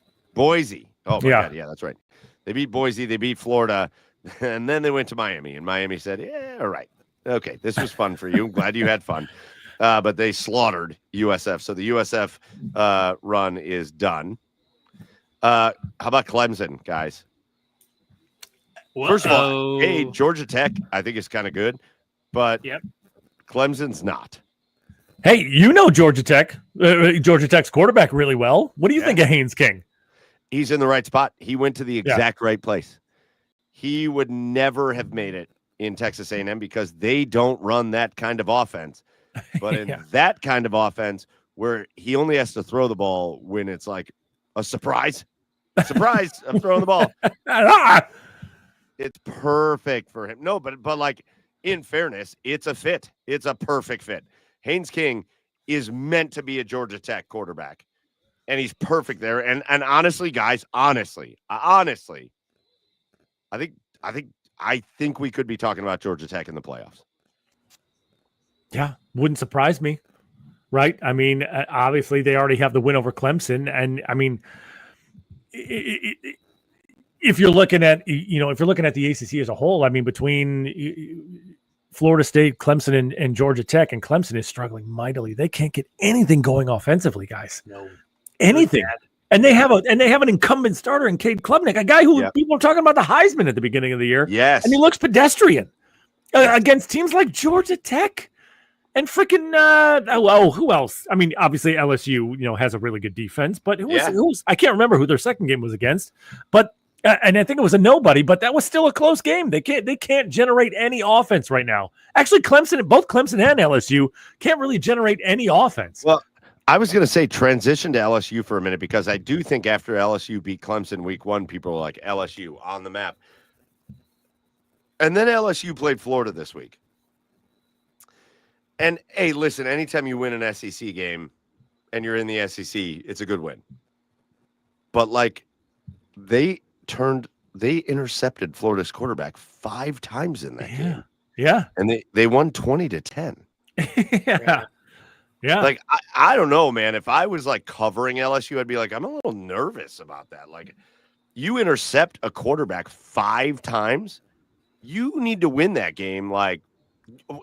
Oh my God, yeah, that's right. They beat Boise, they beat Florida, and then they went to Miami, and Miami said, "Yeah, all right, okay, this was fun for you. I'm glad you had fun." But they slaughtered USF, so the USF run is done. How about Clemson, guys? Whoa. First of all, hey, Georgia Tech, I think is kind of good, but Clemson's not. Hey, Georgia Tech, Georgia Tech's quarterback really well. What do you think of Haynes King? He's in the right spot. He went to the exact right place. He would never have made it in Texas A&M because they don't run that kind of offense. But in that kind of offense where he only has to throw the ball when it's like a surprise, I'm throwing the ball. It's perfect for him. No, but like in fairness, it's a fit. It's a perfect fit. Haynes King is meant to be a Georgia Tech quarterback, and he's perfect there. And honestly, guys, I think we could be talking about Georgia Tech in the playoffs. Yeah, wouldn't surprise me, right? I mean, obviously they already have the win over Clemson, and I mean, if you're looking at the ACC as a whole, I mean, between Florida State, Clemson, and Georgia Tech, and Clemson is struggling mightily. They can't get anything going offensively, guys. No, anything. And they have an incumbent starter in Cade Klubnik, a guy who people were talking about the Heisman at the beginning of the year. Yes, and he looks pedestrian against teams like Georgia Tech and freaking who else? I mean, obviously LSU, has a really good defense, but who's I can't remember who their second game was against, but. And I think it was a nobody, but that was still a close game. They can't generate any offense right now. Actually, both Clemson and LSU can't really generate any offense. Well, I was going to say transition to LSU for a minute because I do think after LSU beat Clemson week 1, people were like LSU on the map. And then LSU played Florida this week. And hey, listen, anytime you win an SEC game and you're in the SEC, it's a good win. But like they intercepted Florida's quarterback 5 times in that game. Yeah. And they won 20-10. Yeah. Like, I don't know, man. If I was like covering LSU, I'd be like, I'm a little nervous about that. Like, you intercept a quarterback 5 times, you need to win that game. Like,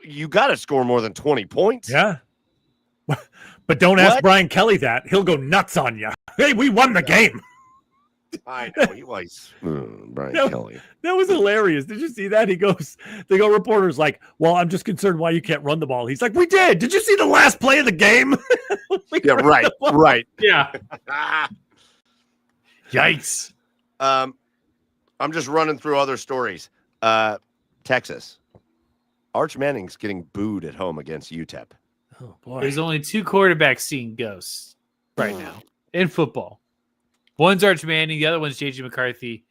you got to score more than 20 points. Yeah. But don't ask Brian Kelly that. He'll go nuts on you. Hey, we won the game. I know he was Brian Kelly. That was hilarious. Did you see that? Reporters like, well, I'm just concerned why you can't run the ball. He's like, we did. Did you see the last play of the game? Right. Yeah. Yikes. I'm just running through other stories. Texas. Arch Manning's getting booed at home against UTEP. Oh boy. There's only 2 quarterbacks seeing ghosts right now in football. One's Arch Manning, the other one's JJ McCarthy.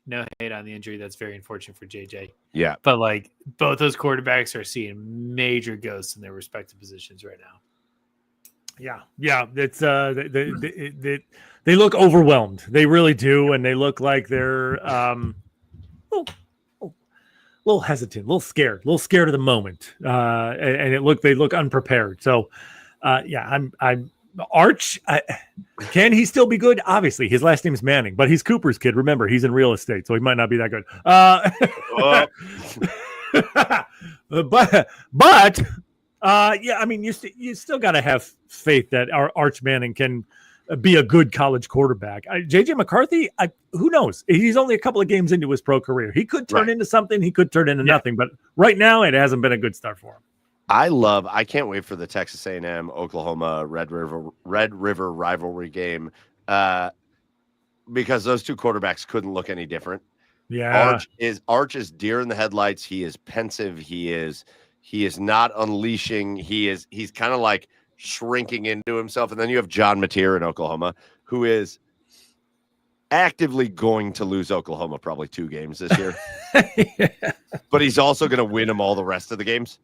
No hate on the injury. That's very unfortunate for JJ. Yeah. But like both those quarterbacks are seeing major ghosts in their respective positions right now. Yeah. It's they look overwhelmed. They really do, and they look like they're a little hesitant, a little scared of the moment. And they look unprepared. So I'm Arch, can he still be good? Obviously, his last name is Manning, but he's Cooper's kid. Remember, he's in real estate, so he might not be that good. I mean, you still got to have faith that our Arch Manning can be a good college quarterback. JJ McCarthy, who knows? He's only a couple of games into his pro career. He could turn into something. He could turn into nothing. But right now, it hasn't been a good start for him. I can't wait for the Texas A&M Oklahoma Red River rivalry game because those two quarterbacks couldn't look any different. Yeah, Arch is deer in the headlights. He is pensive. He is not unleashing. He's kind of like shrinking into himself. And then you have John Mateer in Oklahoma, who is actively going to lose Oklahoma probably 2 games this year. But he's also going to win them all the rest of the games.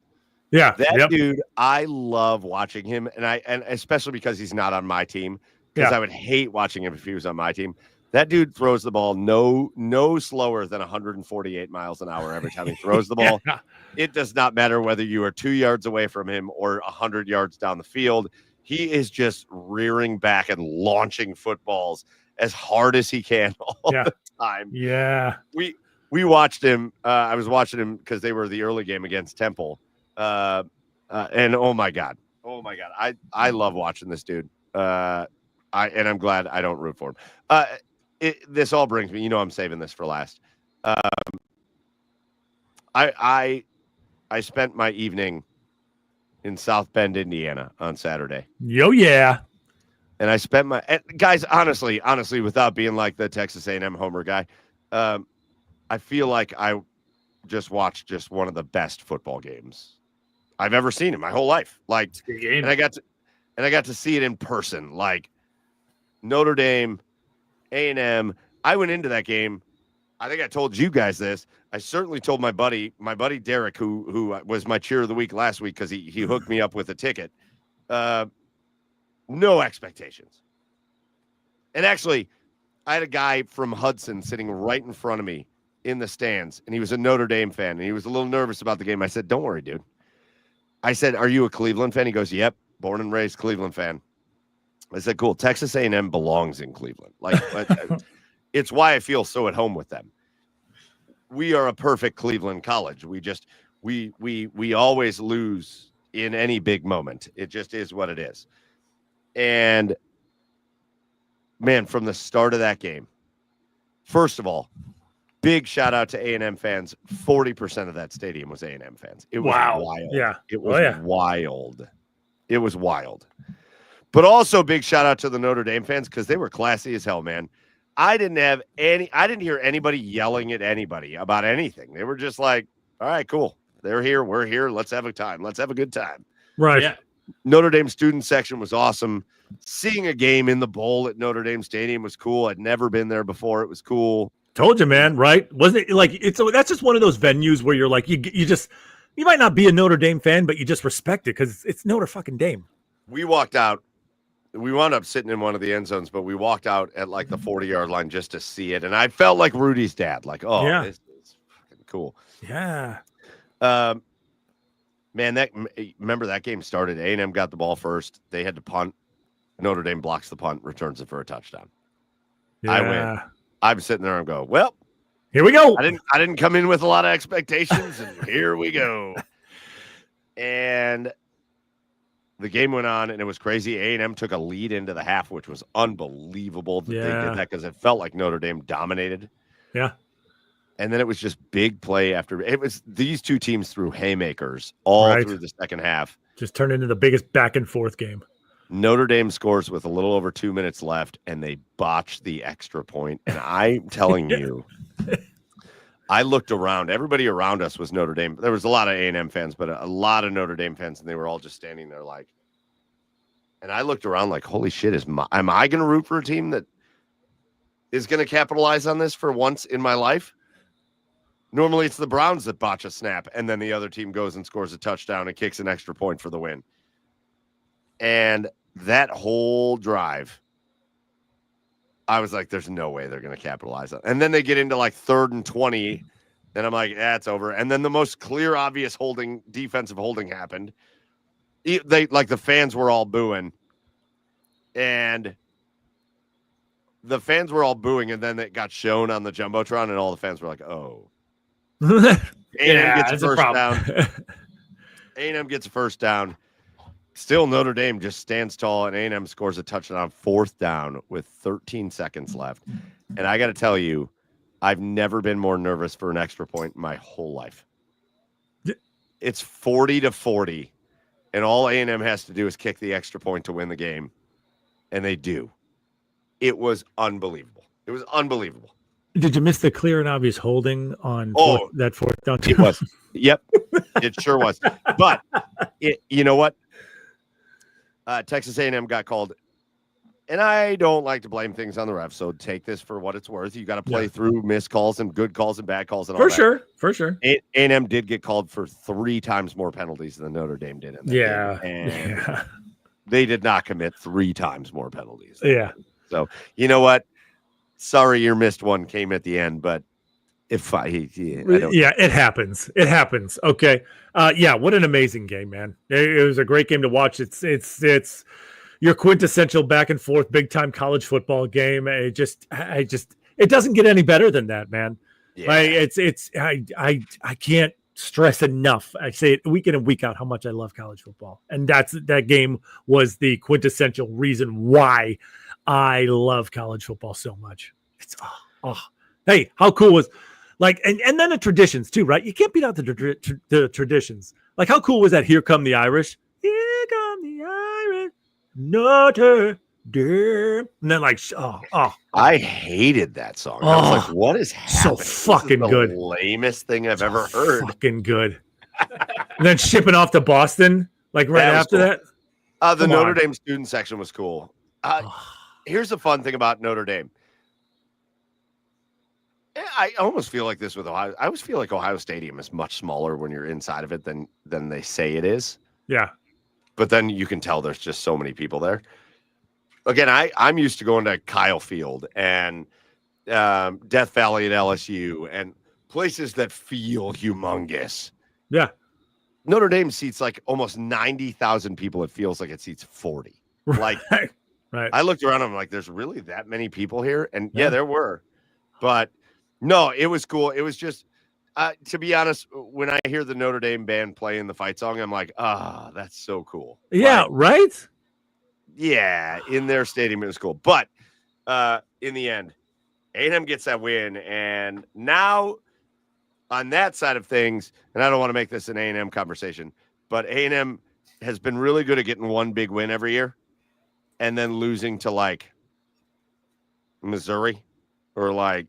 Yeah, that dude, I love watching him, and especially because he's not on my team, because I would hate watching him if he was on my team. That dude throws the ball no slower than 148 miles an hour every time he throws the ball. It does not matter whether you are 2 yards away from him or 100 yards down the field. He is just rearing back and launching footballs as hard as he can all the time. Yeah, we watched him. I was watching him because they were the early game against Temple. And oh my God, I love watching this dude. And I'm glad I don't root for him. This all brings me, I'm saving this for last. I spent my evening in South Bend, Indiana on Saturday. Yeah. And I spent guys, honestly, without being like the Texas A&M homer guy, I feel like I just watched one of the best football games I've ever seen in my whole life. Like, and I got to see it in person. Like Notre Dame, A&M. I went into that game. I think I told you guys this. I certainly told my buddy Derek, who was my cheer of the week last week because he hooked me up with a ticket. No expectations. And actually, I had a guy from Hudson sitting right in front of me in the stands, and he was a Notre Dame fan, and he was a little nervous about the game. I said, "Don't worry, dude." I said, "Are you a Cleveland fan?" He goes, "Yep, born and raised Cleveland fan." I said, "Cool. Texas A&M belongs in Cleveland. Like, it's why I feel so at home with them. We are a perfect Cleveland college. We always lose in any big moment. It just is what it is." And man, from the start of that game, first of all, big shout out to A&M fans. 40% of that stadium was A&M fans. It was wild. Yeah. It was wild. It was wild. But also big shout out to the Notre Dame fans because they were classy as hell, man. I didn't hear anybody yelling at anybody about anything. They were just like, all right, cool. They're here. We're here. Let's have a time. Let's have a good time. Right. Yeah. Notre Dame student section was awesome. Seeing a game in the bowl at Notre Dame Stadium was cool. I'd never been there before. It was cool. Told you, man. Right? Wasn't it like that's just one of those venues where you're like you might not be a Notre Dame fan, but you just respect it because it's Notre fucking Dame. We walked out. We wound up sitting in one of the end zones, but we walked out at like the 40-yard line just to see it, and I felt like Rudy's dad. Like, oh, yeah. This is fucking cool. Yeah. Man, remember that game started. A&M got the ball first. They had to punt. Notre Dame blocks the punt, returns it for a touchdown. Yeah. I win. I'm sitting there and go, well, here we go. I didn't come in with a lot of expectations, and here we go. And the game went on, and it was crazy. A&M took a lead into the half, which was unbelievable that they did that because it felt like Notre Dame dominated. Yeah. And then it was just big play after. It was these two teams threw haymakers all through the second half. Just turned into the biggest back and forth game. Notre Dame scores with a little over 2 minutes left, and they botched the extra point. And I'm telling you, I looked around. Everybody around us was Notre Dame. There was a lot of A&M fans, but a lot of Notre Dame fans, and they were all just standing there like. And I looked around like, holy shit, am I going to root for a team that is going to capitalize on this for once in my life? Normally, it's the Browns that botch a snap, and then the other team goes and scores a touchdown and kicks an extra point for the win. And that whole drive, I was like, there's no way they're going to capitalize on it. And then they get into like 3rd and 20, and I'm like, it's over. And then the most clear, obvious defensive holding happened. The fans were all booing. And the fans were all booing, and then it got shown on the Jumbotron, and all the fans were like, oh. A&M gets a first down. A&M gets a first down. Still, Notre Dame just stands tall, and A&M scores a touchdown on 4th down with 13 seconds left. And I got to tell you, I've never been more nervous for an extra point in my whole life. It's 40-40, and all A&M has to do is kick the extra point to win the game, and they do. It was unbelievable. It was unbelievable. Did you miss the clear and obvious holding on that 4th down? It was. Yep, it sure was. But you know what? Texas A&M got called, and I don't like to blame things on the refs, so take this for what it's worth. You got to play through missed calls and good calls and bad calls and all that. For sure. A&M did get called for 3 times more penalties than Notre Dame did in that game. And they did not commit 3 times more penalties. Yeah. So, you know what? Sorry your missed one came at the end, but it happens. It happens. Okay. What an amazing game, man. It was a great game to watch. It's your quintessential back and forth big time college football game. It doesn't get any better than that, man. Yeah. I can't stress enough. I say it week in and week out how much I love college football. And that game was the quintessential reason why I love college football so much. It's hey, how cool was and then the traditions too, right? You can't beat out the traditions. Like, how cool was that? Here come the Irish. Here come the Irish. Notre Dame. And then I hated that song. I was like, what is happening? So fucking good. Lamest thing I've ever heard. Fucking good. And then shipping off to Boston, right after that. The Notre Dame student section was cool. Here's the fun thing about Notre Dame. I almost feel like this with Ohio. I always feel like Ohio Stadium is much smaller when you're inside of it than they say it is. Yeah. But then you can tell there's just so many people there. Again, I'm used to going to Kyle Field and Death Valley at LSU and places that feel humongous. Yeah. Notre Dame seats like almost 90,000 people. It feels like it seats 40. Like, right. I looked around. I'm like, there's really that many people here? And yeah, there were. But no, it was cool. It was just, to be honest, when I hear the Notre Dame band playing the fight song, I'm like, that's so cool. Yeah, right? Yeah, in their stadium, it was cool. But in the end, A&M gets that win. And now on that side of things, and I don't want to make this an A&M conversation, but A&M has been really good at getting one big win every year and then losing to like Missouri or like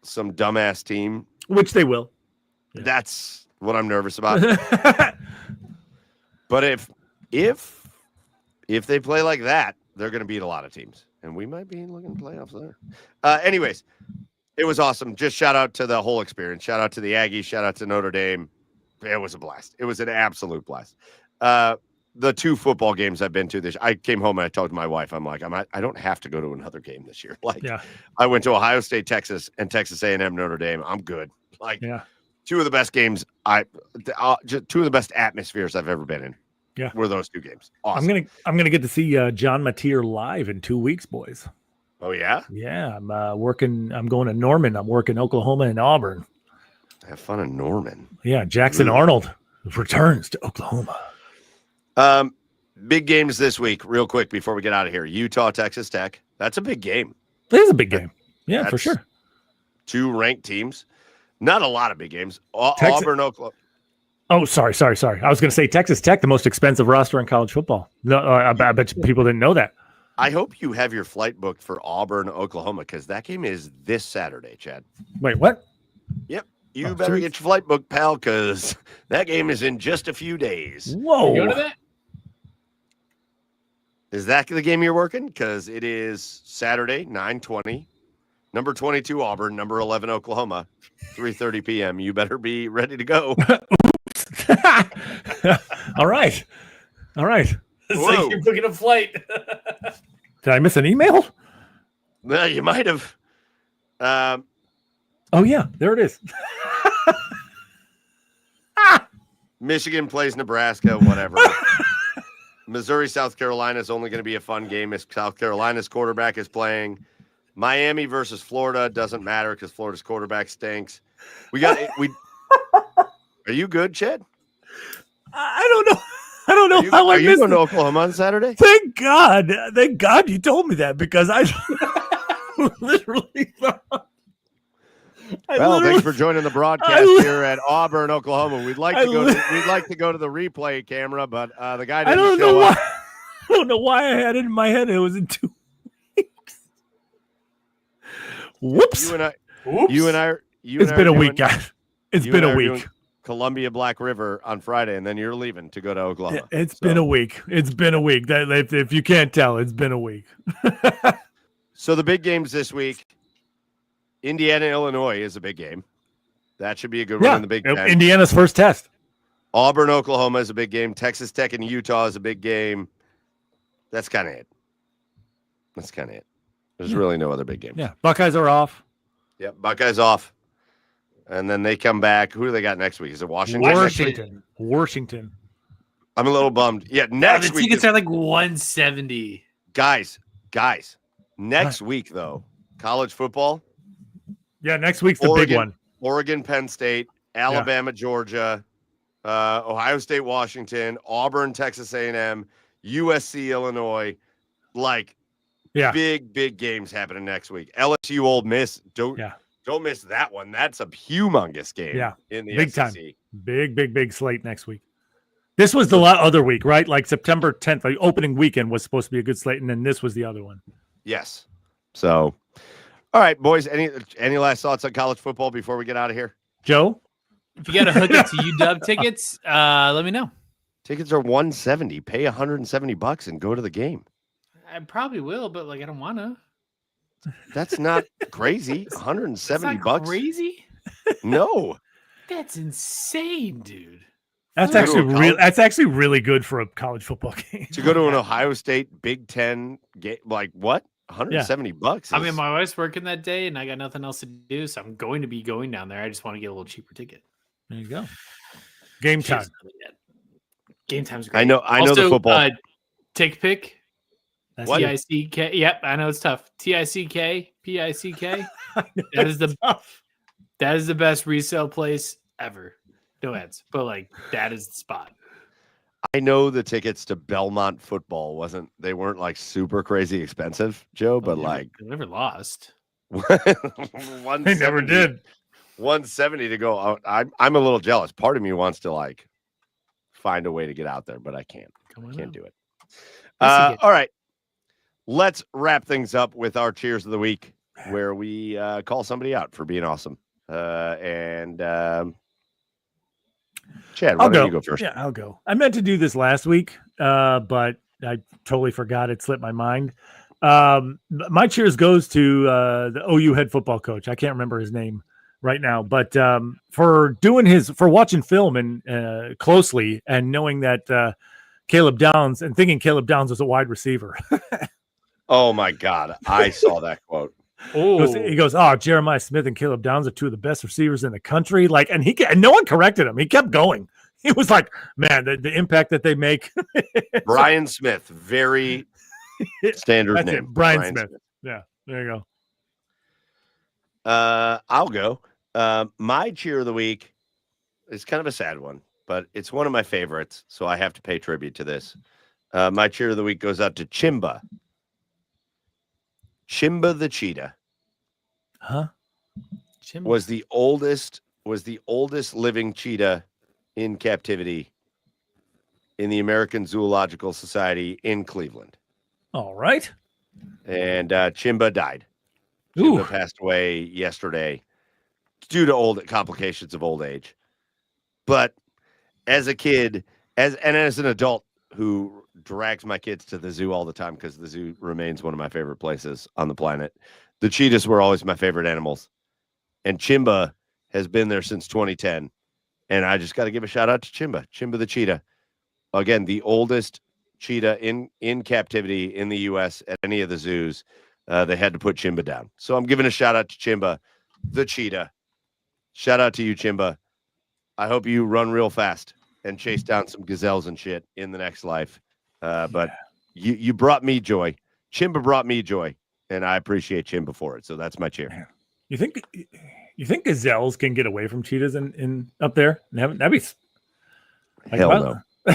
some dumbass team, which they will. Yeah. That's what I'm nervous about. But if they play like that, they're going to beat a lot of teams, and we might be looking at playoffs there. Anyways, it was awesome. Just shout out to the whole experience. Shout out to the Aggies. Shout out to Notre Dame. It was a blast. It was an absolute blast. The 2 football games I've been to I came home and I told my wife, I'm like, I don't have to go to another game this year. Like, I went to Ohio State, Texas, and Texas A&M, Notre Dame. I'm good. Like, 2 of the best games. Just 2 of the best atmospheres I've ever been in. Yeah, were those 2 games. Awesome. I'm gonna get to see John Mateer live in 2 weeks, boys. Oh yeah. Yeah, I'm working. I'm going to Norman. I'm working Oklahoma and Auburn. Have fun in Norman. Yeah, Jackson Arnold returns to Oklahoma. Big games this week, real quick before we get out of here. Utah, Texas Tech. That's a big game. It is a big game. Yeah, for sure. 2 ranked teams. Not a lot of big games. Auburn, Oklahoma. Oh, sorry. I was going to say Texas Tech, the most expensive roster in college football. No, I bet people didn't know that. I hope you have your flight booked for Auburn, Oklahoma, because that game is this Saturday, Chad. Wait, what? Yep. You better get your flight booked, pal, because that game is in just a few days. Whoa. You go to that? Is that the game you're working? Because it is Saturday, 9:20. Number 22, Auburn. Number 11, Oklahoma. 3:30 p.m. You better be ready to go. All right. It's like you're booking a flight. Did I miss an email? No, you might have. Oh, yeah. There it is. Michigan plays Nebraska, whatever. Missouri, South Carolina is only going to be a fun game if South Carolina's quarterback is playing. Miami versus Florida doesn't matter because Florida's quarterback stinks. Are you good, Chad? I don't know. I don't know how I missed it. Are you going to Oklahoma on Saturday? Thank God you told me that, because I literally thought. Thanks for joining the broadcast here at Auburn, Oklahoma. We'd like to go to the replay camera, but the guy didn't show up. I don't know why I had it in my head. It was in 2 weeks. Whoops. It's been a week, guys. It's been a week. Columbia Black River on Friday, and then you're leaving to go to Oklahoma. It's been a week. It's been a week. If you can't tell, it's been a week. So the big games this week, Indiana, Illinois is a big game. That should be a good one in the Big Ten. Indiana's first test. Auburn, Oklahoma is a big game. Texas Tech and Utah is a big game. That's kind of it. There's really no other big games. Yeah, Buckeyes are off. Yep, Buckeyes off. And then they come back. Who do they got next week? Is it Washington? Washington. I'm a little bummed. Yeah, next week. The tickets are like $170. Guys. Next week, though, college football. Yeah, next week's the big one. Oregon, Penn State, Alabama, Georgia, Ohio State, Washington, Auburn, Texas A&M, USC, Illinois. Big games happening next week. LSU, Ole Miss. Don't miss that one. That's a humongous game. Yeah, in the big SEC. Time. Big slate next week. This was the other week, right? Like September 10th, like opening weekend was supposed to be a good slate, and then this was the other one. Yes. So, all right, boys. Any last thoughts on college football before we get out of here? Joe, if you got to hook it to UW tickets, let me know. Tickets are $170. Pay $170 and go to the game. I probably will, but I don't want to. That's not crazy. $170. Not crazy? No. That's insane, dude. That's actually really good for a college football game. To go to an Ohio State Big Ten game, what? $170. I mean, my wife's working that day, and I got nothing else to do, so I'm going to be going down there. I just want to get a little cheaper ticket. There you go. Game time. Game time's great. I know the football. Tick pick. What? T-I-C-K. Yep, I know it's tough. T-I-C-K, P-I-C-K. That is the best resale place ever. No ads, but that is the spot. I know the tickets to Belmont football weren't super crazy expensive, Joe, but they never lost. They never did. 170 to go out. I'm a little jealous. Part of me wants to find a way to get out there, but I can't. Can't do it. All right. Let's wrap things up with our cheers of the week, where we call somebody out for being awesome. Chad, why don't you go first? Yeah, I'll go. I meant to do this last week, but I totally forgot. It slipped my mind. My cheers goes to the OU head football coach. I can't remember his name right now, but for watching film and closely and knowing that Caleb Downs and thinking Caleb Downs was a wide receiver. Oh my God. I saw that quote. He goes, Jeremiah Smith and Caleb Downs are two of the best receivers in the country. And no one corrected him. He kept going. He was like, man, the impact that they make. Brian Smith, very standard name. Brian Smith. Yeah, there you go. I'll go. My cheer of the week is kind of a sad one, but it's one of my favorites, so I have to pay tribute to this. My cheer of the week goes out to Chimba. Chimba the cheetah. Huh? Chimba was the oldest living cheetah in captivity in the American Zoological Society in Cleveland. All right. And Chimba died. Chimba passed away yesterday due to complications of old age. But as a kid, as an adult who drags my kids to the zoo all the time because the zoo remains one of my favorite places on the planet, the cheetahs were always my favorite animals. And Chimba has been there since 2010. And I just got to give a shout out to Chimba the cheetah. Again, the oldest cheetah in captivity in the U.S. at any of the zoos. They had to put Chimba down. So I'm giving a shout out to Chimba the cheetah. Shout out to you, Chimba. I hope you run real fast and chase down some gazelles and shit in the next life. But you brought me joy. Chimba brought me joy, and I appreciate Chimba for it. So that's my cheer. You think gazelles can get away from cheetahs in up there? That'd be hell no.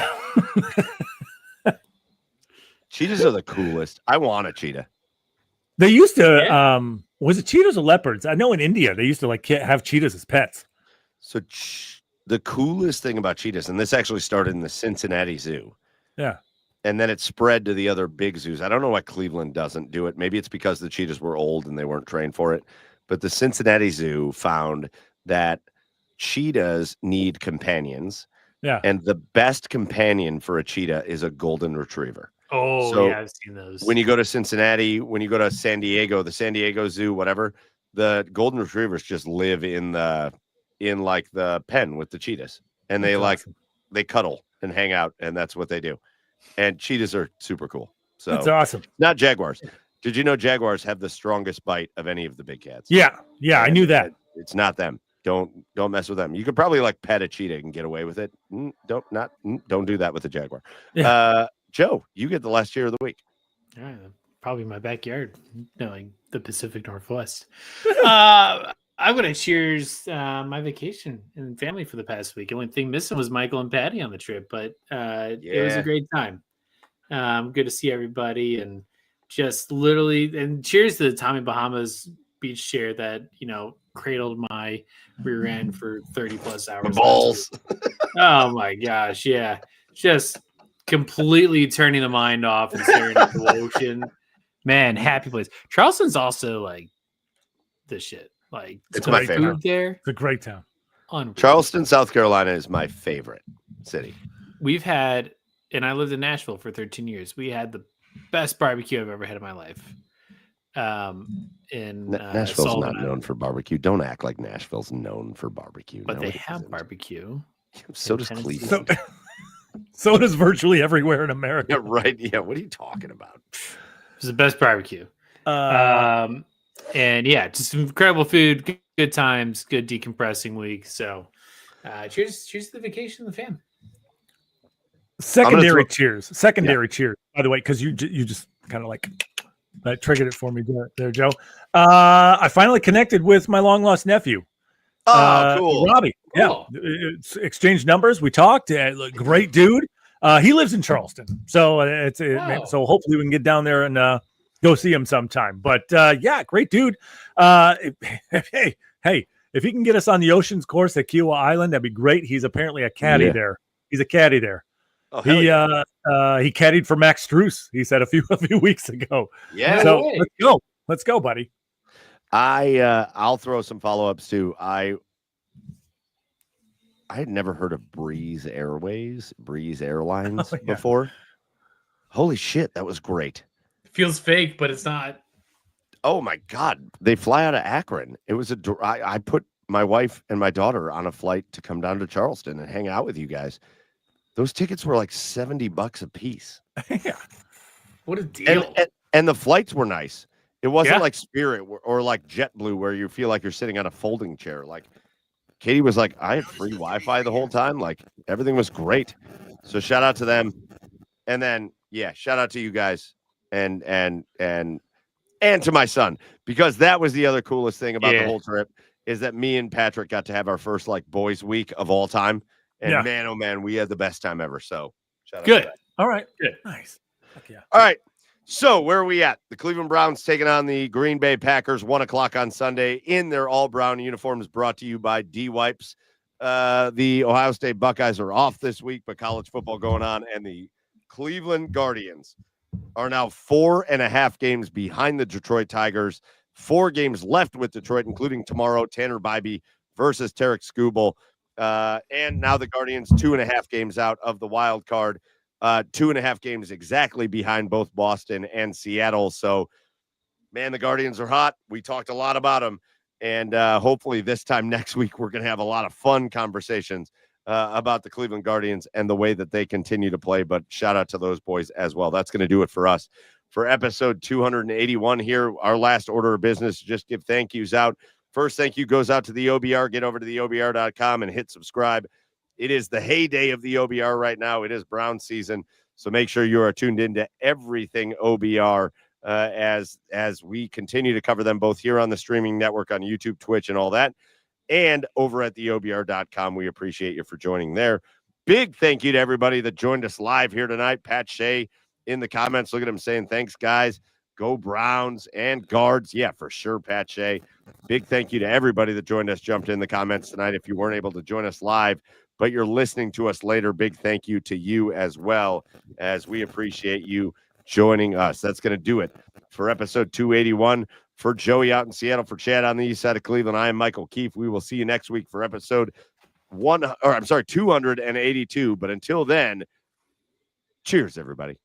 Cheetahs are the coolest. I want a cheetah. They used to, was it cheetahs or leopards? I know in India they used to like have cheetahs as pets. So the coolest thing about cheetahs, and this actually started in the Cincinnati Zoo. Yeah. And then it spread to the other big zoos. I don't know why Cleveland doesn't do it. Maybe it's because the cheetahs were old and they weren't trained for it. But the Cincinnati Zoo found that cheetahs need companions. Yeah. And the best companion for a cheetah is a golden retriever. Oh, so yeah, I've seen those. When you go to Cincinnati, when you go to San Diego, the San Diego Zoo, whatever, the golden retrievers just live in the pen with the cheetahs. And they they cuddle and hang out, and that's what they do. And cheetahs are super cool. So that's awesome. Not jaguars. Did you know jaguars have the strongest bite of any of the big cats? Yeah, I knew that. It's not them. Don't mess with them. You could probably like pet a cheetah and get away with it. Don't do that with a jaguar. Yeah. Joe, you get the last cheer of the week. Yeah, probably my backyard, like the Pacific Northwest. I'm gonna cheers my vacation and family for the past week. The only thing missing was Michael and Patty on the trip, but it was a great time. Good to see everybody, and just literally, and cheers to the Tommy Bahamas beach chair that cradled my rear end for 30 plus hours. Balls. Oh my gosh, yeah, just completely turning the mind off and staring at the ocean. Man, happy place. Charleston's also like the shit. Like it's my favorite. There, it's a great town. Unreal. Charleston, South Carolina is my favorite city. We've had, and I lived in Nashville for 13 years. We had the best barbecue I've ever had in my life. Nashville's not known for barbecue. Don't act like Nashville's known for barbecue. But they have barbecue. So does Cleveland. So does virtually everywhere in America. Yeah, right. Yeah. What are you talking about? It's the best barbecue. And yeah, just incredible food, good times, good decompressing week. So cheers to the vacation and the fam. Secondary cheers. Cheers, by the way, because you just kind of like triggered it for me there, Joe. I finally connected with my long lost nephew. Oh, cool. Robbie. Cool. Yeah. Exchanged numbers. We talked. Great dude. He lives in Charleston. So so hopefully we can get down there and go see him sometime. But yeah, great dude. Hey, if he can get us on the Ocean's course at Kiowa Island, that'd be great. He's apparently a caddy there. He's a caddy there. Oh, he caddied for Max Struess, he said a few weeks ago. Yeah. So let's go, buddy. I'll throw some follow-ups too. I had never heard of Breeze Airlines before. Holy shit, that was great. It feels fake, but it's not. Oh my God. They fly out of Akron. It was I put my wife and my daughter on a flight to come down to Charleston and hang out with you guys. Those tickets were like $70 a piece. Yeah. What a deal. And the flights were nice. It wasn't like Spirit or like JetBlue where you feel like you're sitting on a folding chair. Like Katie was like, I had free Wi-Fi the whole time. Like everything was great. So shout out to them. And then, shout out to you guys and to my son, because that was the other coolest thing about the whole trip is that me and Patrick got to have our first like boys week of all time. And man, oh man, we had the best time ever. So shout out to that. All right. Good. Nice. Heck yeah. All right. So where are we at? The Cleveland Browns taking on the Green Bay Packers, 1:00 on Sunday in their all brown uniforms, brought to you by D-Wipes. The Ohio State Buckeyes are off this week, but college football going on, and the Cleveland Guardians are now 4.5 games behind the Detroit Tigers. 4 games left with Detroit, including tomorrow, Tanner Bybee versus Tarek Skubal. And now the Guardians 2.5 games out of the wild card. 2.5 games exactly behind both Boston and Seattle. So, man, the Guardians are hot. We talked a lot about them. And hopefully this time next week, we're going to have a lot of fun conversations about the Cleveland Guardians and the way that they continue to play. But shout out to those boys as well. That's going to do it for us. For episode 281 here, our last order of business, just give thank yous out. First thank you goes out to the OBR. Get over to the OBR.com and hit subscribe. It is the heyday of the OBR right now. It is Brown season. So make sure you are tuned into everything OBR as we continue to cover them both here on the streaming network on YouTube, Twitch, and all that. And over at the OBR.com, we appreciate you for joining there. Big thank you to everybody that joined us live here tonight. Pat Shea in the comments. Look at him saying, thanks, guys. Go Browns and guards. Yeah, for sure, Pat Shea. Big thank you to everybody that joined us, jumped in the comments tonight. If you weren't able to join us live, but you're listening to us later, big thank you to you as well, as we appreciate you joining us. That's going to do it for episode 281. For Joey out in Seattle, for Chad on the east side of Cleveland, I am Michael Keefe. We will see you next week for episode 282. But until then, cheers, everybody.